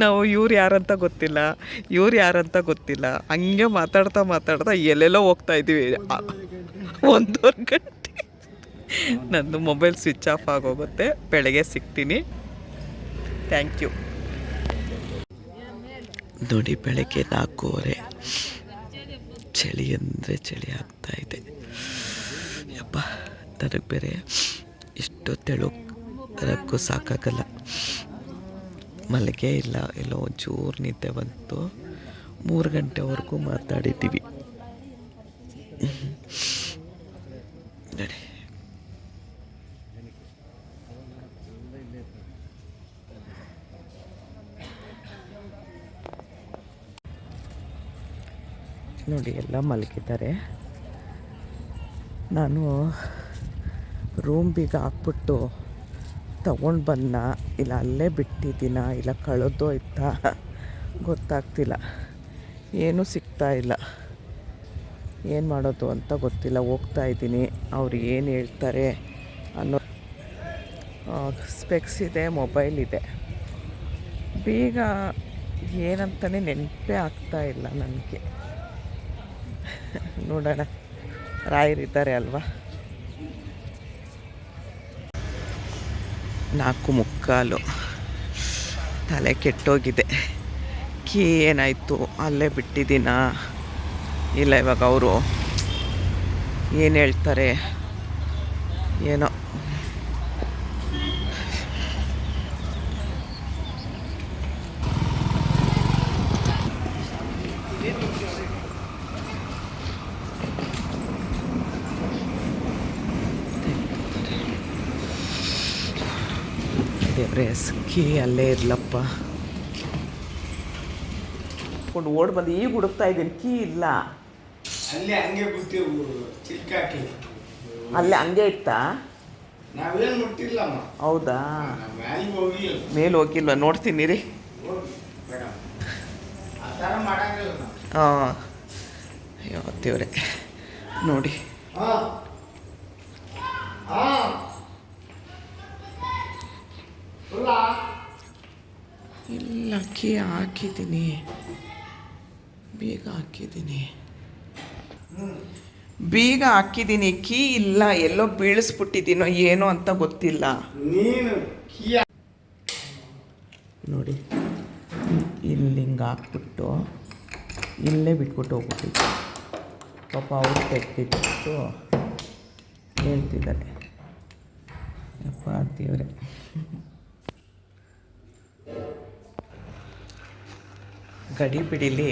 ನಾವು ಇವ್ರು ಯಾರಂತ ಗೊತ್ತಿಲ್ಲ. ಹಂಗೆ ಮಾತಾಡ್ತಾ ಎಲ್ಲೆಲ್ಲೋ ಹೋಗ್ತಾ ಇದ್ದೀವಿ. 1:30 ಗಂಟೆ. ನಂದು ಮೊಬೈಲ್ ಸ್ವಿಚ್ ಆಫ್ ಆಗೋಗುತ್ತೆ. ಬೆಳಗ್ಗೆ ಸಿಗ್ತೀನಿ. Thank you. ನೋಡಿ ಬೆಳಗ್ಗೆ 4:30. ಚಳಿ ಅಂದರೆ ಚಳಿ ಆಗ್ತಾಯಿದೆ. ಯಪ್ಪ, ನನಗೆ ಬೇರೆ ಇಷ್ಟೊತ್ತೇಳೋಕ್ಕೂ ಸಾಕಾಗಲ್ಲ. ಮಲಗೇ ಇಲ್ಲ. ಎಲ್ಲೋ ಒಂಚೂರು ನಿದ್ದೆ ಬಂತು. 3 ಗಂಟೆವರೆಗೂ ಮಾತಾಡಿದ್ದೀವಿ. ನೋಡಿ ನೋಡಿ ಎಲ್ಲ ಮಲಗಿದ್ದಾರೆ. ನಾನು ರೂಮ್ ಬೀಗ ಹಾಕ್ಬಿಟ್ಟು ತಗೊಂಡು ಬಂದ, ಇಲ್ಲ ಅಲ್ಲೇ ಬಿಟ್ಟಿದ್ದೀನ, ಇಲ್ಲ ಕಳೆದೋಯ್ತಾ ಗೊತ್ತಾಗ್ತಿಲ್ಲ. ಏನೂ ಸಿಗ್ತಾಯಿಲ್ಲ. ಏನು ಮಾಡೋದು ಅಂತ ಗೊತ್ತಿಲ್ಲ. ಹೋಗ್ತಾ ಇದ್ದೀನಿ. ಅವ್ರು ಏನು ಹೇಳ್ತಾರೆ ಅನ್ನೋ. ಸ್ಪೆಕ್ಸ್ ಇದೆ, ಮೊಬೈಲ್ ಇದೆ. ಬೀಗ ಏನಂತಲೇ ನೆನಪೇ ಆಗ್ತಾಯಿಲ್ಲ ನನಗೆ. ನೋಡೋಣ, ರಾಯರಿದ್ದಾರೆ ಅಲ್ವಾ. 4:45. ತಲೆ ಕೆಟ್ಟೋಗಿದೆ. ಕೀ ಏನಾಯಿತು, ಅಲ್ಲೇ ಬಿಟ್ಟಿದ್ದೀನಾ, ಇಲ್ಲ ಇವಾಗ ಅವರು ಏನು ಹೇಳ್ತಾರೆ ಏನೋ. ದೇವ್ರೆ, ಕೀ ಅಲ್ಲೇ ಇರಲಪ್ಪ. ಓಡಿ ಬಂದು ಈಗ ಹುಡುಕ್ತಾ ಇದ್ದೀನಿ. ಕೀ ಇಲ್ಲ. ಅಲ್ಲೇ ಹಂಗೆ ಬಿಡ್ತೀವಿ ಚಿಲ್ಕಾಕಿ. ಅಲ್ಲೇ ಹಂಗೆ ಇತ್ತಾ? ನಾವೇನು ಮುಟ್ಟಿಲ್ಲಮ್ಮ. ಹೌದಾ? ಮೇಲೆ ಹೋಗಿಲ್ವ? ನೋಡ್ತೀನಿ ರೀ. ಆ ಥರ ಮಾಡಂಗಿಲ್ಲ. ಹಾಂ, ಅಯ್ಯೋ ದೇವ್ರೆ ನೋಡಿ. ಇಲ್ಲ, ಕೀ ಹಾಕಿದ್ದೀನಿ, ಬೀಗ ಹಾಕಿದ್ದೀನಿ. ಕೀ ಇಲ್ಲ. ಎಲ್ಲೋ ಬೀಳಿಸ್ಬಿಟ್ಟಿದ್ದೀನೋ ಏನೋ ಅಂತ ಗೊತ್ತಿಲ್ಲ. ನೀನು ನೋಡಿ, ಇಲ್ಲಿ ಹಿಂಗೆ ಹಾಕ್ಬಿಟ್ಟು ಇಲ್ಲೇ ಬಿಟ್ಬಿಟ್ಟು ಹೋಗ್ಬಿಟ್ಟಿತ್ತು. ಪಾಪ ಅವ್ರು ತೆಗ್ದಿಟ್ಟು ಹೇಳ್ತಿದ್ದಾರೆ. ಯಪ್ಪ ದೇವ್ರೆ. ಗಡಿ ಬಿಡಿಲಿ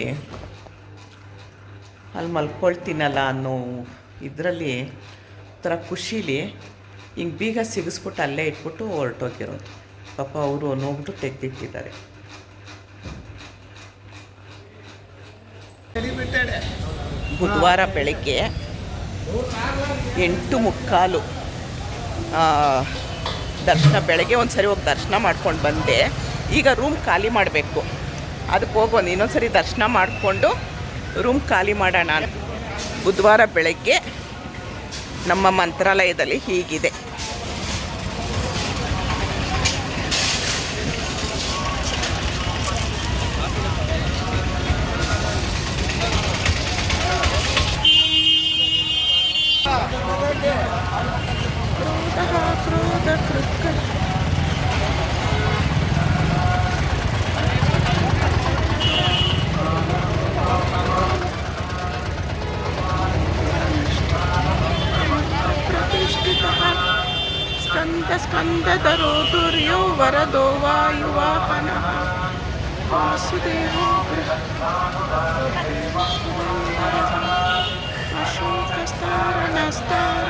ಅಲ್ಲಿ ಮಲ್ಕೊಳ್ತೀನಲ್ಲ ಅನ್ನೋ ಇದರಲ್ಲಿ ಥರ ಖುಷೀಲಿ ಹಿಂಗೆ ಬೀಗ ಸಿಗಿಸ್ಬಿಟ್ಟು ಅಲ್ಲೇ ಇಟ್ಬಿಟ್ಟು ಹೊರಟೋಗಿರೋದು. ಪಾಪ ಅವರು ನೋಡ್ಬಿಟ್ಟು ತೆಗೆದಿಟ್ಟಿದ್ದಾರೆ. ಬುಧವಾರ ಬೆಳಗ್ಗೆ 8:45 ದರ್ಶನ. ಬೆಳಗ್ಗೆ ಒಂದು ಸರಿ ಹೋಗಿ ದರ್ಶನ ಮಾಡ್ಕೊಂಡು ಬಂದೆ. ಈಗ ರೂಮ್ ಖಾಲಿ ಮಾಡಬೇಕು. ಅದಕ್ಕೆ ಹೋಗೋಣ, ಇನ್ನೊಂದು ಸರಿ ದರ್ಶನ ಮಾಡಿಕೊಂಡು ರೂಮ್ ಖಾಲಿ ಮಾಡೋಣ. ಬುಧವಾರ ಬೆಳಗ್ಗೆ ನಮ್ಮ ಮಂತ್ರಾಲಯದಲ್ಲಿ ಹೀಗಿದೆ. ಸ್ಕಂದಧರೋ ದುರ್ಯೋ ವರದೋ ವಾಯುವಾಹನಃ ವಾಸುದೇವೋ ಅಶೋಕಸ್ತಾರಣಸ್ತಾರ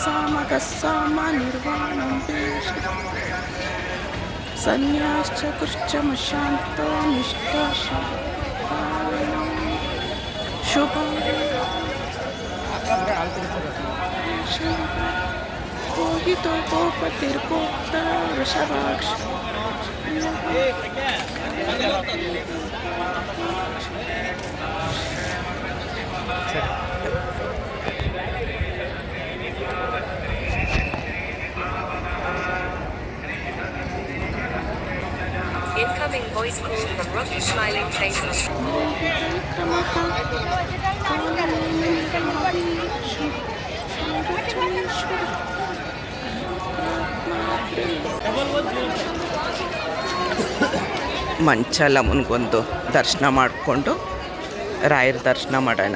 ಸಾಮಗಸ್ಸಾಮ ನಿರ್ವಾಣಂ ದೇಶ ಸನ್ಯಾಶ್ಚ ಕೃಶ್ಚಮಶಾಂತೋ ನಿಷ್ಠಾಶ ಶುಭ Kohito ಗೋಪತಿರ್ಗೋಪ್ತ ವೃಷಭಾಕ್ಷ Incoming voice call from Rocky Smiling Faces. ಮಂಚಲಮ್ಮನಿಗೊಂದು ದರ್ಶನ ಮಾಡಿಕೊಂಡು ರಾಯರ ದರ್ಶನ ಮಾಡೋಣ.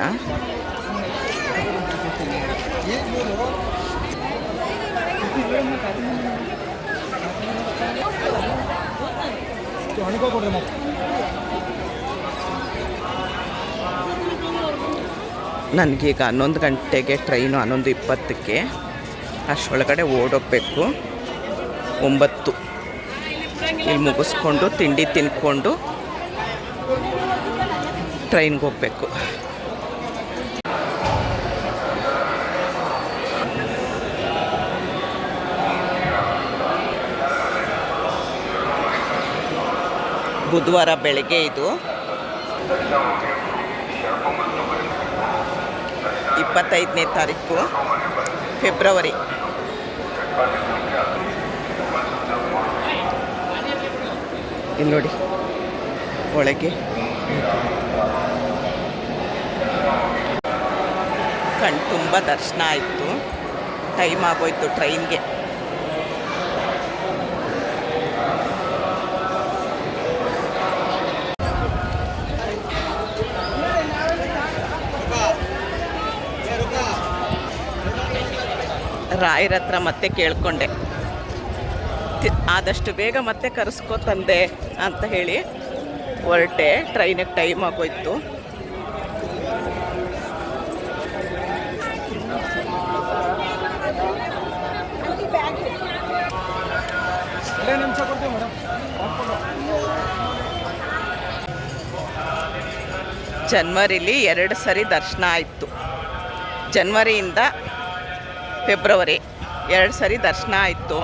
ನನಗೀಗ 11 ಗಂಟೆಗೆ ಟ್ರೈನು, 11:20ಕ್ಕೆ. ಅಷ್ಟರೊಳಗಡೆ ಓಡೋಗ್ಬೇಕು. 9 ಇಲ್ಲಿ ಮುಗಿಸ್ಕೊಂಡು ತಿಂಡಿ ತಿನ್ಕೊಂಡು ಟ್ರೈನ್ಗೆ ಹೋಗಬೇಕು. ಬುಧವಾರ ಬೆಳಗ್ಗೆ ಇದು 25ನೇ ತಾರೀಕು ಫೆಬ್ರವರಿ. ಇಲ್ಲಿ ನೋಡಿ ಒಳಗೆ ಕಣ್ತುಂಬ ದರ್ಶನ ಆಯಿತು. ಟೈಮ್ ಆಗೋಯ್ತು ಟ್ರೈನ್ಗೆ. ರಾಯರ ಹತ್ರ ಮತ್ತೆ ಕೇಳ್ಕೊಂಡೆ, ಆದಷ್ಟು ಬೇಗ ಮತ್ತೆ ಕರೆಸ್ಕೊ ತಂದೆ ಅಂತ ಹೇಳಿ ಹೊರಟೆ. ಟ್ರೈನಿಗೆ ಟೈಮ್ ಆಗೋಯ್ತು. ಜನವರಿಲಿ 2 ಸರಿ ದರ್ಶನ ಆಯಿತು. ಜನವರಿಯಿಂದ ಫೆಬ್ರವರಿ 2 ಸರಿ ದರ್ಶನ ಆಯಿತು.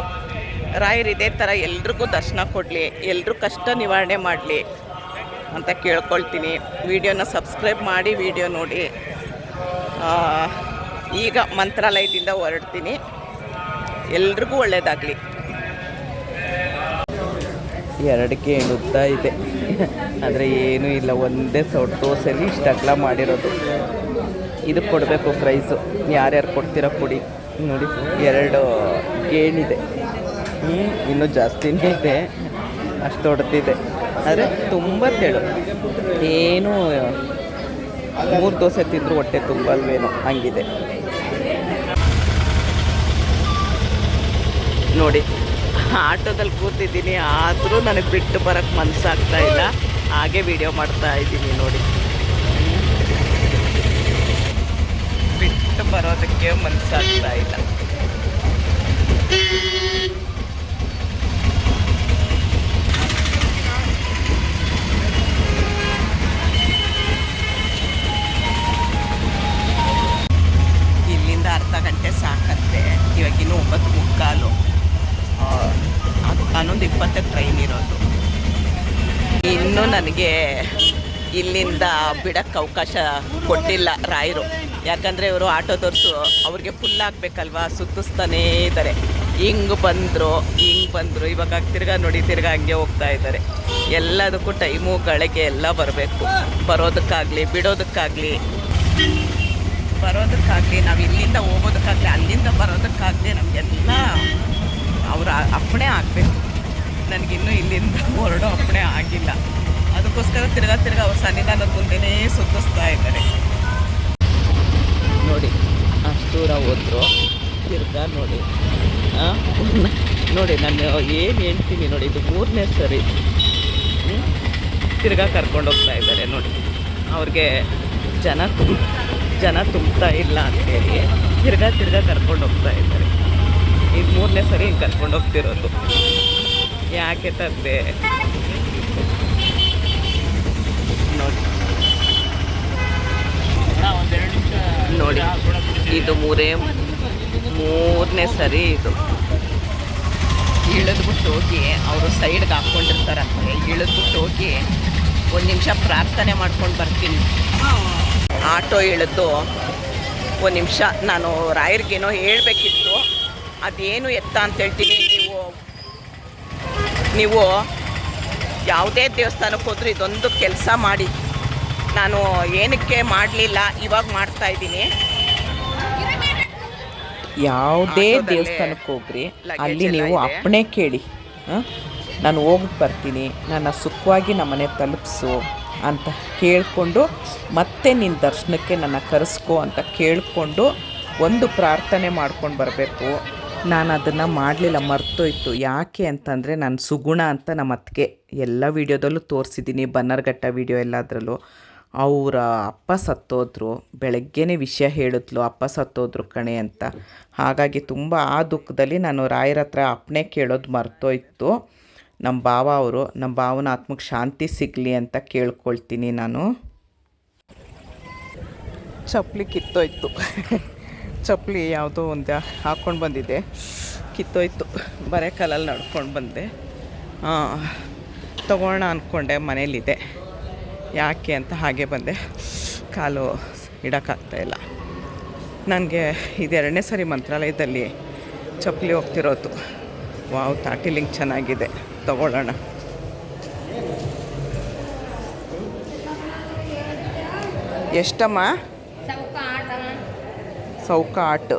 ರಾಯರು ಇದೇ ಥರ ಎಲ್ರಿಗೂ ದರ್ಶನ ಕೊಡಲಿ, ಎಲ್ರೂ ಕಷ್ಟ ನಿವಾರಣೆ ಮಾಡಲಿ ಅಂತ ಕೇಳ್ಕೊಳ್ತೀನಿ. ವಿಡಿಯೋನ ಸಬ್ಸ್ಕ್ರೈಬ್ ಮಾಡಿ ವಿಡಿಯೋ ನೋಡಿ. ಈಗ ಮಂತ್ರಾಲಯದಿಂದ ಹೊರಡ್ತೀನಿ. ಎಲ್ರಿಗೂ ಒಳ್ಳೆಯದಾಗಲಿ. 2 ಗೇಣು ಉದ್ದ ಇದೆ, ಆದರೆ ಏನೂ ಇಲ್ಲ. ಒಂದೇ ದೋಸೆಲಿ ಇಷ್ಟು ಅಗಲ ಮಾಡಿರೋದು. ಇದಕ್ಕೆ ಕೊಡಬೇಕು ಪ್ರೈಸು. ಯಾರ್ಯಾರು ಕೊಡ್ತೀರೋ ಕೊಡಿ. ನೋಡಿ 2 ಗೇಣಿದೆ. ಇನ್ನೂ ಜಾಸ್ತಿನೇ ಇದೆ, ಅಷ್ಟು ದೊಡ್ಡದಿದೆ. ಆದರೆ ತುಂಬ ತೆಳು, ಏನೂ 3 ದೋಸೆ ತಿಂದರೂ ಹೊಟ್ಟೆ ತುಂಬಲ್ವೇನೋ ಹಂಗಿದೆ ನೋಡಿ. ಆಟೋದಲ್ಲಿ ಕೂತಿದ್ದೀನಿ, ಆದರೂ ನನಗೆ ಬಿಟ್ಟು ಬರೋಕ್ಕೆ ಮನಸ್ಸಾಗ್ತಾ ಇಲ್ಲ. ಹಾಗೆ ವಿಡಿಯೋ ಮಾಡ್ತಾ ಇದ್ದೀನಿ ನೋಡಿ. ಬಿಟ್ಟು ಬರೋದಕ್ಕೆ ಮನಸ್ಸಾಗ್ತಾ ಇಲ್ಲ. ಇಲ್ಲಿಂದ ಅರ್ಧ ಗಂಟೆ ಸಾಕತ್ತೆ. ಇವಾಗಿನ್ನೂ 9:45, 11:20 ಟ್ರೈನ್ ಇರೋದು. ಇನ್ನೂ ನನಗೆ ಇಲ್ಲಿಂದ ಬಿಡೋಕ್ಕೆ ಅವಕಾಶ ಕೊಟ್ಟಿಲ್ಲ ರಾಯರು. ಯಾಕಂದರೆ ಇವರು ಆಟೋದವ್ರು ಅವ್ರಿಗೆ ಫುಲ್ ಆಗಬೇಕಲ್ವಾ, ಸುತ್ತಿಸ್ತಾನೇ ಇದ್ದಾರೆ. ಹಿಂಗೆ ಬಂದರು. ಇವಾಗ ತಿರ್ಗಾ ನೋಡಿ, ತಿರ್ಗಾ ಹಂಗೆ ಹೋಗ್ತಾ ಇದ್ದಾರೆ. ಎಲ್ಲದಕ್ಕೂ ಟೈಮು ಗಳಿಗೆ ಎಲ್ಲ ಬರಬೇಕು. ಬರೋದಕ್ಕಾಗಲಿ ಬಿಡೋದಕ್ಕಾಗಲಿ ನಾವು ಇಲ್ಲಿಂದ ಹೋಗೋದಕ್ಕಾಗಲಿ ಅಲ್ಲಿಂದ ಬರೋದಕ್ಕಾಗಲಿ ನಮಗೆಲ್ಲ ಅವರ ಅಪ್ಪಣೆ ಆಗಬೇಕು. ನನಗಿನ್ನೂ ಇಲ್ಲಿಂದ ಹೊರಡೋ ಅಪ್ಪಣೆ ಆಗಿಲ್ಲ. ಅದಕ್ಕೋಸ್ಕರ ತಿರ್ಗಾ ಅವ್ರ ಸನ್ನಿಧಾನದ ಮುಂದೆನೇ ಸುತ್ತಿಸ್ತಾ ಇದ್ದಾರೆ ನೋಡಿ. ಅಷ್ಟು ದೂರ ಹೋದ್ರು. ತಿರ್ಗಾ ನೋಡಿ ನೋಡಿ ನಾನು ಏನು ಹೇಳ್ತೀನಿ ನೋಡಿ, ಇದು 3ನೇ ಸರಿ ತಿರ್ಗಾ ಕರ್ಕೊಂಡೋಗ್ತಾ ಇದ್ದಾರೆ ನೋಡಿ. ಅವ್ರಿಗೆ ಜನ ತುಂಬ್ತಾ ಇಲ್ಲ ಅಂತೇಳಿ ತಿರ್ಗಾ ಕರ್ಕೊಂಡೋಗ್ತಾ ಇದ್ದಾರೆ. ಇದು 3ನೇ ಸರಿ ಹಿಂಗೆ ಕರ್ಕೊಂಡೋಗ್ತಿರೋದು. ಯಾಕೆ ತಂದೆ ನೋಡಿ ಇದು 3ನೇ ಸರಿ. ಇದು ಇಳಿದ್ಬಿಟ್ಟು ಹೋಗಿ ಅವರು ಸೈಡ್ಗೆ ಹಾಕ್ಕೊಂಡಿರ್ತಾರಂತೆ. ಇಳಿದ್ಬಿಟ್ಟು ಹೋಗಿ 1 ನಿಮಿಷ ಪ್ರಾರ್ಥನೆ ಮಾಡ್ಕೊಂಡು ಬರ್ತೀನಿ. ಆಟೋ ಇಳಿದು 1 ನಿಮಿಷ ನಾನು ರಾಯರಿಗೇನೋ ಹೇಳಬೇಕಿತ್ತು. ಅದೇನು ಎತ್ತ ಅಂತ ಹೇಳ್ತೀನಿ. ನೀವು ಯಾವುದೇ ದೇವಸ್ಥಾನಕ್ಕೆ ಹೋದ್ರೂ ಇದೊಂದು ಕೆಲಸ ಮಾಡಿ. ನಾನು ಏನಕ್ಕೆ ಮಾಡಲಿಲ್ಲ, ಇವಾಗ ಮಾಡ್ತಾಯಿದ್ದೀನಿ. ಯಾವುದೇ ದೇವಸ್ಥಾನಕ್ಕೆ ಹೋಗ್ರಿ, ಅಲ್ಲಿ ನೀವು ಅಪ್ಪಣೆ ಕೇಳಿ. ನಾನು ಹೋಗ್ಬಿಟ್ಟು ಬರ್ತೀನಿ, ನನ್ನ ಸುಖವಾಗಿ ನಮ್ಮನೆ ತಲುಪಿಸು ಅಂತ ಕೇಳಿಕೊಂಡು ಮತ್ತೆ ನಿನ್ನ ದರ್ಶನಕ್ಕೆ ನನ್ನ ಕರೆಸ್ಕೊ ಅಂತ ಕೇಳಿಕೊಂಡು ಒಂದು ಪ್ರಾರ್ಥನೆ ಮಾಡ್ಕೊಂಡು ಬರಬೇಕು. ನಾನು ಅದನ್ನು ಮಾಡಲಿಲ್ಲ, ಮರ್ತೋಯ್ತು. ಯಾಕೆ ಅಂತಂದರೆ ನಾನು ಸುಗುಣ ಅಂತ ನಮ್ಮ ಅತ್ತಿಗೆ ಎಲ್ಲ ವೀಡಿಯೋದಲ್ಲೂ ತೋರಿಸಿದ್ದೀನಿ, ಬನ್ನರ್ಘಟ್ಟ ವೀಡಿಯೋ ಎಲ್ಲದರಲ್ಲೂ. ಅವರ ಅಪ್ಪ ಸತ್ತೋದ್ರು, ಬೆಳಗ್ಗೆನೇ ವಿಷಯ ಹೇಳಿದ್ಲು ಅಪ್ಪ ಸತ್ತೋದ್ರು ಕಣೆ ಅಂತ. ಹಾಗಾಗಿ ತುಂಬ ಆ ದುಃಖದಲ್ಲಿ ನಾನು ರಾಯರ ಹತ್ರ ಅಪ್ಪಣೆ ಕೇಳೋದು ಮರ್ತೋಯ್ತು. ನಮ್ಮ ಭಾವನ ಆತ್ಮಕ್ಕೆ ಶಾಂತಿ ಸಿಗಲಿ ಅಂತ ಕೇಳ್ಕೊಳ್ತೀನಿ ನಾನು. ಚಪ್ಪಲಿ ಕಿತ್ತೋಯ್ತು. ಚಪ್ಪಲಿ ಯಾವುದೋ ಒಂದು ಹಾಕ್ಕೊಂಡು ಬಂದಿದ್ದೆ, ಕಿತ್ತೋಯ್ತು. ಬರೇ ಕಾಲಲ್ಲಿ ನಡ್ಕೊಂಡು ಬಂದೆ. ತೊಗೊಳ್ಳೋಣ ಅಂದ್ಕೊಂಡೆ, ಮನೇಲಿದೆ. ಯಾಕೆ ಅಂತ ಹಾಗೆ ಬಂದೆ. ಕಾಲು ಇಡೋಕ್ಕಾಗ್ತಾಯಿಲ್ಲ ನನಗೆ. ಇದು 2ನೇ ಸರಿ ಮಂತ್ರಾಲಯದಲ್ಲಿ ಚಪ್ಪಲಿ ಹೋಗ್ತಿರೋದು. ವಾವ್, ತಾಟಿಲಿಂಗ್ ಚೆನ್ನಾಗಿದೆ, ತಗೊಳ್ಳೋಣ. ಎಷ್ಟಮ್ಮ? ಸೌಕ ಆಟು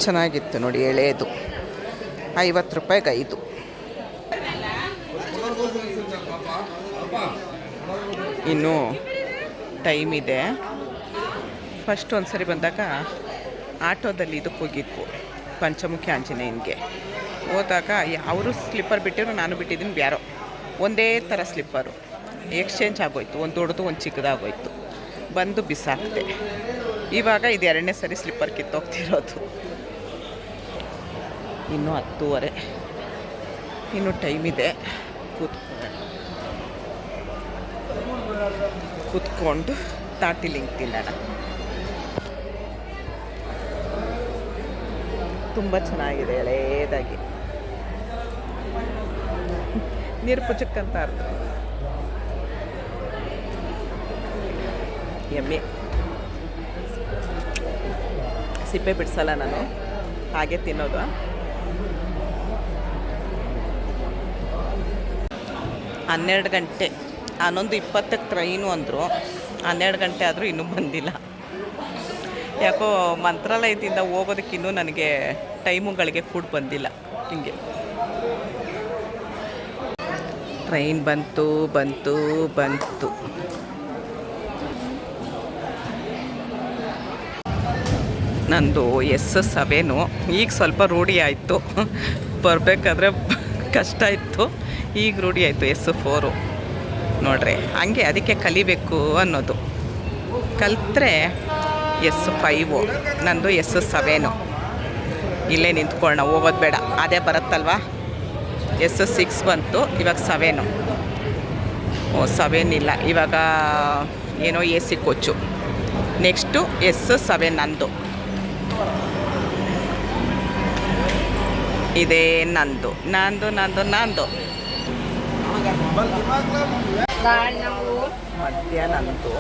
ಚೆನ್ನಾಗಿತ್ತು ನೋಡಿ, ಎಳೆದು 50 ರೂಪಾಯಿಗೆ 5. ಇನ್ನೂ ಟೈಮ್ ಇದೆ. ಫಸ್ಟ್ ಒಂದು ಸರಿ ಬಂದಾಗ ಆಟೋದಲ್ಲಿ ಇದಕ್ಕೆ ಹೋಗಿದ್ವು, ಪಂಚಮುಖಿ ಆಂಜನೇಯನಿಗೆ ಹೋದಾಗ ಅವರು ಸ್ಲಿಪ್ಪರ್ ಬಿಟ್ಟಿದ್ರು, ನಾನು ಬಿಟ್ಟಿದ್ದೀನಿ. ಯಾರೋ ಒಂದೇ ಥರ ಸ್ಲಿಪ್ಪರು ಎಕ್ಸ್ಚೇಂಜ್ ಆಗೋಯ್ತು. ಒಂದು ದೊಡ್ಡದು ಒಂದು ಚಿಕ್ಕದಾಗೋಯ್ತು. ಬಂದು ಬಿಸಾಕ್ದೆ. ಇವಾಗ ಇದು 2ನೇ ಸರಿ ಸ್ಲಿಪ್ಪರ್ ಕಿತ್ತೋಗ್ತಿರೋದು. ಇನ್ನೂ 10:30, ಇನ್ನೂ ಟೈಮ್ ಇದೆ. ಕೂತ್ಕೊಂಡು ತಾಟಿಲಿಂಗ್ ತಿನ್ನೋಣ. ತುಂಬ ಚೆನ್ನಾಗಿದೆ, ಎಳೆದಾಗಿ ನೀರು ಪುಚಕ್ಕಂತ ಅರ್ಥ. ಎಮ್ಮೆ ಸಿಪ್ಪೆ ಬಿಡಿಸಲ್ಲ ನಾನು, ಹಾಗೆ ತಿನ್ನೋದು. ಹನ್ನೆರಡು ಗಂಟೆ 11:20ಕ್ಕೆ ಟ್ರೈನು ಅಂದರು. 12 ಗಂಟೆ ಆದರೂ ಇನ್ನೂ ಬಂದಿಲ್ಲ. ಯಾಕೋ ಮಂತ್ರಾಲಯದಿಂದ ಹೋಗೋದಕ್ಕೆ ಇನ್ನೂ ನನಗೆ ಟೈಮುಗಳಿಗೆ ಕೂಡ ಬಂದಿಲ್ಲ. ಹಿಂಗೆ ಟ್ರೈನ್ ಬಂತು ಬಂತು ಬಂತು. ನಂದು S7 ಈಗ ಸ್ವಲ್ಪ ರೂಢಿ ಆಯಿತು, ಬರಬೇಕಾದ್ರೆ ಕಷ್ಟ ಇತ್ತು, ಈಗ ರೂಢಿ ಆಯಿತು S4 ನೋಡ್ರಿ. ಹಂಗೆ ಅದಕ್ಕೆ ಕಲಿಬೇಕು ಅನ್ನೋದು. ಕಲಿತ್ರೆ S5, ನಂದು S7. ಇಲ್ಲೇ ನಿಂತ್ಕೊಳ್ಳೋಣ, ಹೋಗೋದು ಬೇಡ, ಅದೇ ಬರುತ್ತಲ್ವ. S6 ಬಂತು, ಇವಾಗ 7. 7 ಇಲ್ಲ, ಇವಾಗ ಏನೋ AC ಕೋಚು. ನೆಕ್ಸ್ಟು S7 ನಂದು, ಇದೇ ನಂದು. ಮಧ್ಯಾಹ್ನಂತೂ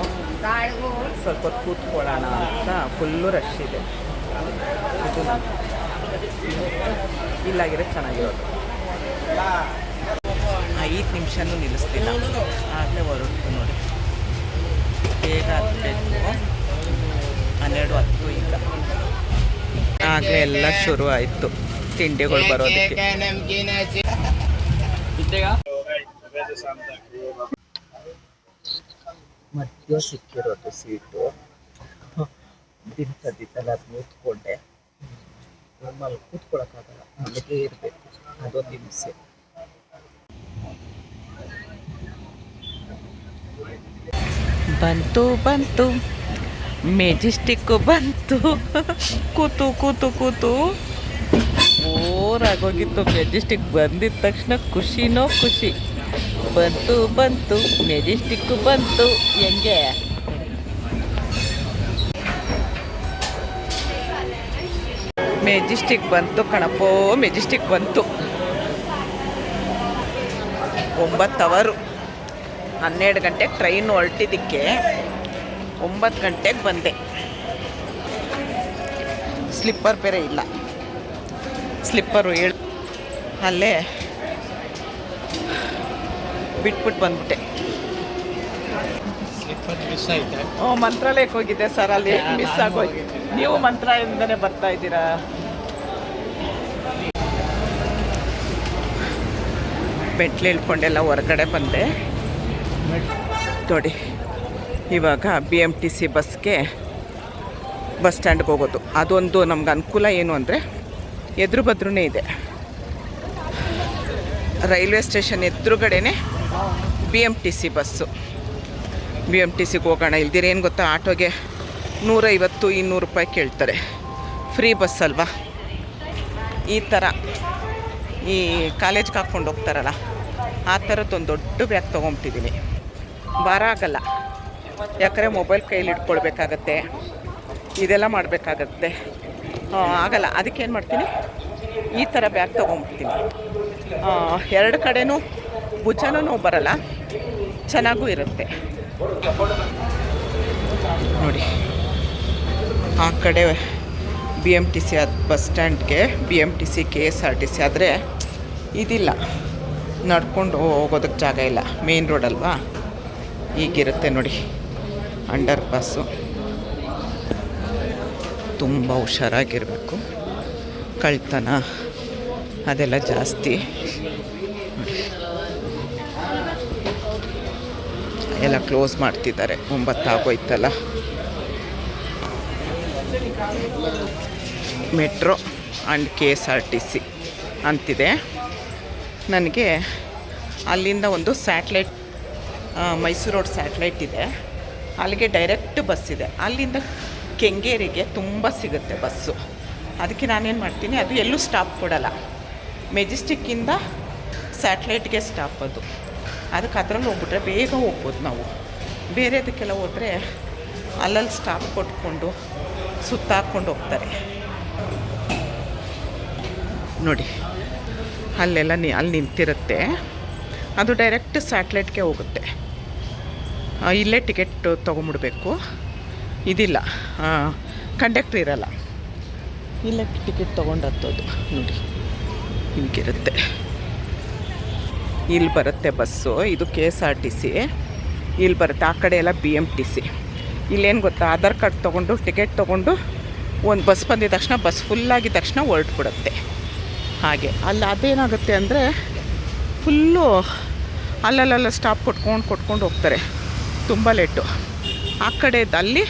ಸ್ವಲ್ಪ ಹೊತ್ತು ಕೂತ್ಕೊಳ್ಳೋಣ ಅಂತ ಫುಲ್ಲು ರಶ್ ಇದೆ. ಇದು ಇಲ್ಲಾಗಿರೋ ಚೆನ್ನಾಗಿರೋದು. 5 ನಿಮಿಷನೂ ನಿಲ್ಲಿಸ್ತಿಲ್ಲ, ಆಗಲೇ ಹೊರಡ್ತು ನೋಡಿ. ಬೇಗ ಹತ್ತಬೇಕು, 12:10 ಈಗ. ಆಗಲೇ ಎಲ್ಲ ಶುರು ಆಯಿತು ತಿಂಡಿಗಳು ಬರೋದಕ್ಕೆ. ಮಧ್ಯ ಸಿಕ್ಕಿರೋದು ಸೀಟು, ದಿನದಿತ್ತಲ್ಲ ಅದು ಕೂತ್ಕೊಂಡೆ. ನಮ್ಮಲ್ಲಿ ಕೂತ್ಕೊಳ್ಳೋಕ್ಕಾಗಲ್ಲ, ನಮಗೆ ಇರಬೇಕು, ಅದೊಂದು ಹಿಂಸೆ. ಬಂತು ಮೆಜೆಸ್ಟಿಕ್ಕು ಬಂತು. ಕೂತು ಬೋರಾಗೋಗಿತ್ತು. ಮೆಜೆಸ್ಟಿಕ್ ಬಂದಿದ್ದ ತಕ್ಷಣ ಖುಷಿನೋ ಖುಷಿ. ಬಂತು ಮೆಜೆಸ್ಟಿಕ್ಕು ಬಂತು. ಹೆಂಗೆ ಮೆಜೆಸ್ಟಿಕ್ ಬಂತು ಕಣಪ್ಪೋ, ಮೆಜೆಸ್ಟಿಕ್ ಬಂತು. 9 ಅವರ್, 12 ಗಂಟೆಗೆ ಟ್ರೈನ್ ಹೊರಟಿದ್ದಕ್ಕೆ 9 ಗಂಟೆಗೆ ಬಂದೆ. ಸ್ಲಿಪ್ಪರ್ ಬೇರೆ ಇಲ್ಲ, ಸ್ಲಿಪ್ಪರು ಅಲ್ಲೇ ಬಿಟ್ಬಿಟ್ಟು ಬಂದ್ಬಿಟ್ಟೆ. ಮಂತ್ರಾಲಯಕ್ಕೆ ಹೋಗಿದ್ದೆ ಸರ್, ಅಲ್ಲಿ ಮಿಸ್ ಆಗೋಯ್ತು. ನೀವು ಮಂತ್ರಾಲಯದಿಂದನೇ ಬರ್ತಾ ಇದ್ದೀರಾ? ಮೆಟ್ಲು ಇಳ್ಕೊಂಡೆಲ್ಲ ಹೊರಗಡೆ ಬಂದೆ ನೋಡಿ. ಇವಾಗ BMTC ಬಸ್ಗೆ ಬಸ್ ಸ್ಟ್ಯಾಂಡ್ಗೆ ಹೋಗೋದು. ಅದೊಂದು ನಮ್ಗೆ ಅನುಕೂಲ ಏನು ಅಂದರೆ ಎದುರು ಬದ್ರೂ ಇದೆ. ರೈಲ್ವೆ ಸ್ಟೇಷನ್ ಎದುರುಗಡೆನೇ BMTC ಬಸ್ಸು. BMTCಗೆ ಹೋಗೋಣ. ಇಲ್ದಿರ ಏನು ಗೊತ್ತಾ, ಆಟೋಗೆ 150-200 ರೂಪಾಯಿ ಕೇಳ್ತಾರೆ. ಫ್ರೀ ಬಸ್ ಅಲ್ವಾ. ಈ ಥರ ಈ ಕಾಲೇಜ್ಗೆ ಹಾಕ್ಕೊಂಡು ಹೋಗ್ತಾರಲ್ಲ, ಆ ಥರದ್ದೊಂದು ದೊಡ್ಡ ಬ್ಯಾಗ್ ತೊಗೊಂಬಿಟ್ಟಿದ್ದೀನಿ. ಭಾರ ಆಗಲ್ಲ, ಯಾಕಂದರೆ ಮೊಬೈಲ್ ಕೈಯಲ್ಲಿ ಇಟ್ಕೊಳ್ಬೇಕಾಗತ್ತೆ, ಇದೆಲ್ಲ ಮಾಡಬೇಕಾಗತ್ತೆ, ಆಗಲ್ಲ. ಅದಕ್ಕೇನು ಮಾಡ್ತೀನಿ, ಈ ಥರ ಬ್ಯಾಗ್ ತೊಗೊಂಬಿಡ್ತೀನಿ. 2 ಕಡೆನೂ ಭುಜನೂ ನೋವು ಬರಲ್ಲ, ಚೆನ್ನಾಗೂ ಇರುತ್ತೆ ನೋಡಿ. ಆ ಕಡೆ BMTC ಬಸ್ ಸ್ಟ್ಯಾಂಡ್ಗೆ BMTC KSRTC ಆದರೆ ಇದಿಲ್ಲ, ನಡ್ಕೊಂಡು ಹೋಗೋದಕ್ಕೆ ಜಾಗ ಇಲ್ಲ, ಮೇನ್ ರೋಡ್ ಅಲ್ವಾ. ಈಗಿರುತ್ತೆ ನೋಡಿ ಅಂಡರ್ ಪಾಸು. ತುಂಬ ಹುಷಾರಾಗಿರಬೇಕು, ಕಳ್ತನ ಅದೆಲ್ಲ ಜಾಸ್ತಿ. ಎಲ್ಲ ಕ್ಲೋಸ್ ಮಾಡ್ತಿದ್ದಾರೆ, 9 ಆಗೋಯ್ತಲ್ಲ. ಮೆಟ್ರೋ ಆ್ಯಂಡ್ KSRTC ಅಂತಿದೆ. ನನಗೆ ಅಲ್ಲಿಂದ ಒಂದು ಸ್ಯಾಟ್ಲೈಟ್, ಮೈಸೂರು ರೋಡ್ ಸ್ಯಾಟ್ಲೈಟ್ ಇದೆ, ಅಲ್ಲಿಗೆ ಡೈರೆಕ್ಟ್ ಬಸ್ ಇದೆ. ಅಲ್ಲಿಂದ ಕೆಂಗೇರಿಗೆ ತುಂಬ ಸಿಗುತ್ತೆ ಬಸ್ಸು. ಅದಕ್ಕೆ ನಾನೇನು ಮಾಡ್ತೀನಿ, ಅದು ಎಲ್ಲೂ ಸ್ಟಾಪ್ ಕೊಡಲ್ಲ. ಮೆಜೆಸ್ಟಿಕ್ಕಿಂದ ಸ್ಯಾಟ್ಲೈಟ್ಗೆ ಸ್ಟಾಪ್ ಅದು. ಅದಕ್ಕೆ ಅದರಲ್ಲಿ ಹೋಗ್ಬಿಟ್ರೆ ಬೇಗ ಹೋಗ್ಬೋದು ನಾವು. ಬೇರೆದಕ್ಕೆಲ್ಲ ಹೋದರೆ ಅಲ್ಲಲ್ಲಿ ಸ್ಟಾಪ್ ಕೊಟ್ಕೊಂಡು ಸುತ್ತಾಕ್ಕೊಂಡು ಹೋಗ್ತಾರೆ ನೋಡಿ. ಅಲ್ಲೆಲ್ಲ ಅಲ್ಲಿ ನಿಂತಿರುತ್ತೆ, ಅದು ಡೈರೆಕ್ಟ್ ಸ್ಯಾಟ್ಲೈಟ್ಗೆ ಹೋಗುತ್ತೆ. ಇಲ್ಲೇ ಟಿಕೆಟ್ ತೊಗೊಂಬಿಡ್ಬೇಕು. ಇದಿಲ್ಲ, ಕಂಡಕ್ಟ್ರ್ ಇರಲ್ಲ, ಇಲ್ಲೇ ಟಿಕೆಟ್ ತೊಗೊಂಡು ಹತ್ತೋದು ನೋಡಿ. ಹೀಗಿರುತ್ತೆ. ಇಲ್ಲಿ ಬರುತ್ತೆ ಬಸ್ಸು, ಇದು KSRTC. ಇಲ್ಲಿ ಬರುತ್ತೆ, ಆ ಕಡೆ ಎಲ್ಲ BMTC. ಇಲ್ಲೇನು ಗೊತ್ತಾ, ಆಧಾರ್ ಕಾರ್ಡ್ ತೊಗೊಂಡು ಟಿಕೆಟ್ ತೊಗೊಂಡು ಒಂದು ಬಸ್ ಬಂದಿದ ತಕ್ಷಣ, ಬಸ್ ಫುಲ್ಲಾಗಿದ್ದ ತಕ್ಷಣ ಹೊರಟ್ಬಿಡುತ್ತೆ. ಹಾಗೆ ಅಲ್ಲಿ ಅದೇನಾಗುತ್ತೆ ಅಂದರೆ ಫುಲ್ಲು ಅಲ್ಲಲ್ಲ ಸ್ಟಾಪ್ ಕೊಟ್ಕೊಂಡು ಹೋಗ್ತಾರೆ, ತುಂಬ ಲೇಟು. ಆ ಕಡೆದಲ್ಲಿ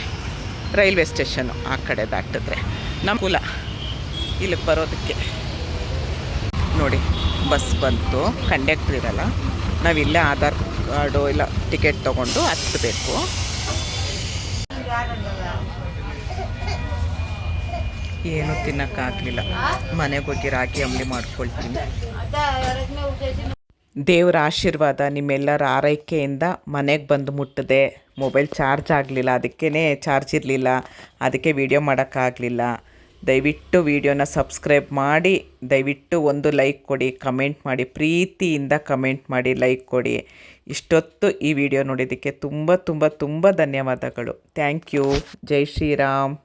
ರೈಲ್ವೆ ಸ್ಟೇಷನ್ನು, ಆ ಕಡೆ ದಾಟಿದ್ರೆ ನಮ್ಮ ಕುಲ ಇಲ್ಲಿಗೆ ಬರೋದಕ್ಕೆ. ನೋಡಿ ಬಸ್ ಬಂತು, ಕಂಡಕ್ಟ್ರ್ ಇರಲ್ಲ, ನಾವಿಲ್ಲೇ ಆಧಾರ್ ಕಾರ್ಡು ಇಲ್ಲ ಟಿಕೆಟ್ ತೊಗೊಂಡು ಹತ್ತಬೇಕು. ಏನೂ ತಿನ್ನೋಕ್ಕಾಗಲಿಲ್ಲ, ಮನೆಗೆ ಹೋಗಿ ರಾಗಿ ಅಂಬಲಿ ಮಾಡ್ಕೊಳ್ತೀನಿ. ದೇವರ ಆಶೀರ್ವಾದ ನಿಮ್ಮೆಲ್ಲರ ಆರೈಕೆಯಿಂದ ಮನೆಗೆ ಬಂದು ಮುಟ್ಟಿದೆ. ಮೊಬೈಲ್ ಚಾರ್ಜ್ ಆಗಲಿಲ್ಲ, ಅದಕ್ಕೇ ಚಾರ್ಜ್ ಇರಲಿಲ್ಲ, ಅದಕ್ಕೆ ವಿಡಿಯೋ ಮಾಡೋಕ್ಕಾಗಲಿಲ್ಲ. ದಯವಿಟ್ಟು ವಿಡಿಯೋನ ಸಬ್ಸ್ಕ್ರೈಬ್ ಮಾಡಿ, ದಯವಿಟ್ಟು ಒಂದು ಲೈಕ್ ಕೊಡಿ, ಕಮೆಂಟ್ ಮಾಡಿ, ಪ್ರೀತಿಯಿಂದ ಕಮೆಂಟ್ ಮಾಡಿ, ಲೈಕ್ ಕೊಡಿ. ಇಷ್ಟೊತ್ತು ಈ ವಿಡಿಯೋ ನೋಡಿದ್ದಕ್ಕೆ ತುಂಬ ತುಂಬ ತುಂಬ ಧನ್ಯವಾದಗಳು. Thank you. ಜೈ ಶ್ರೀರಾಮ್.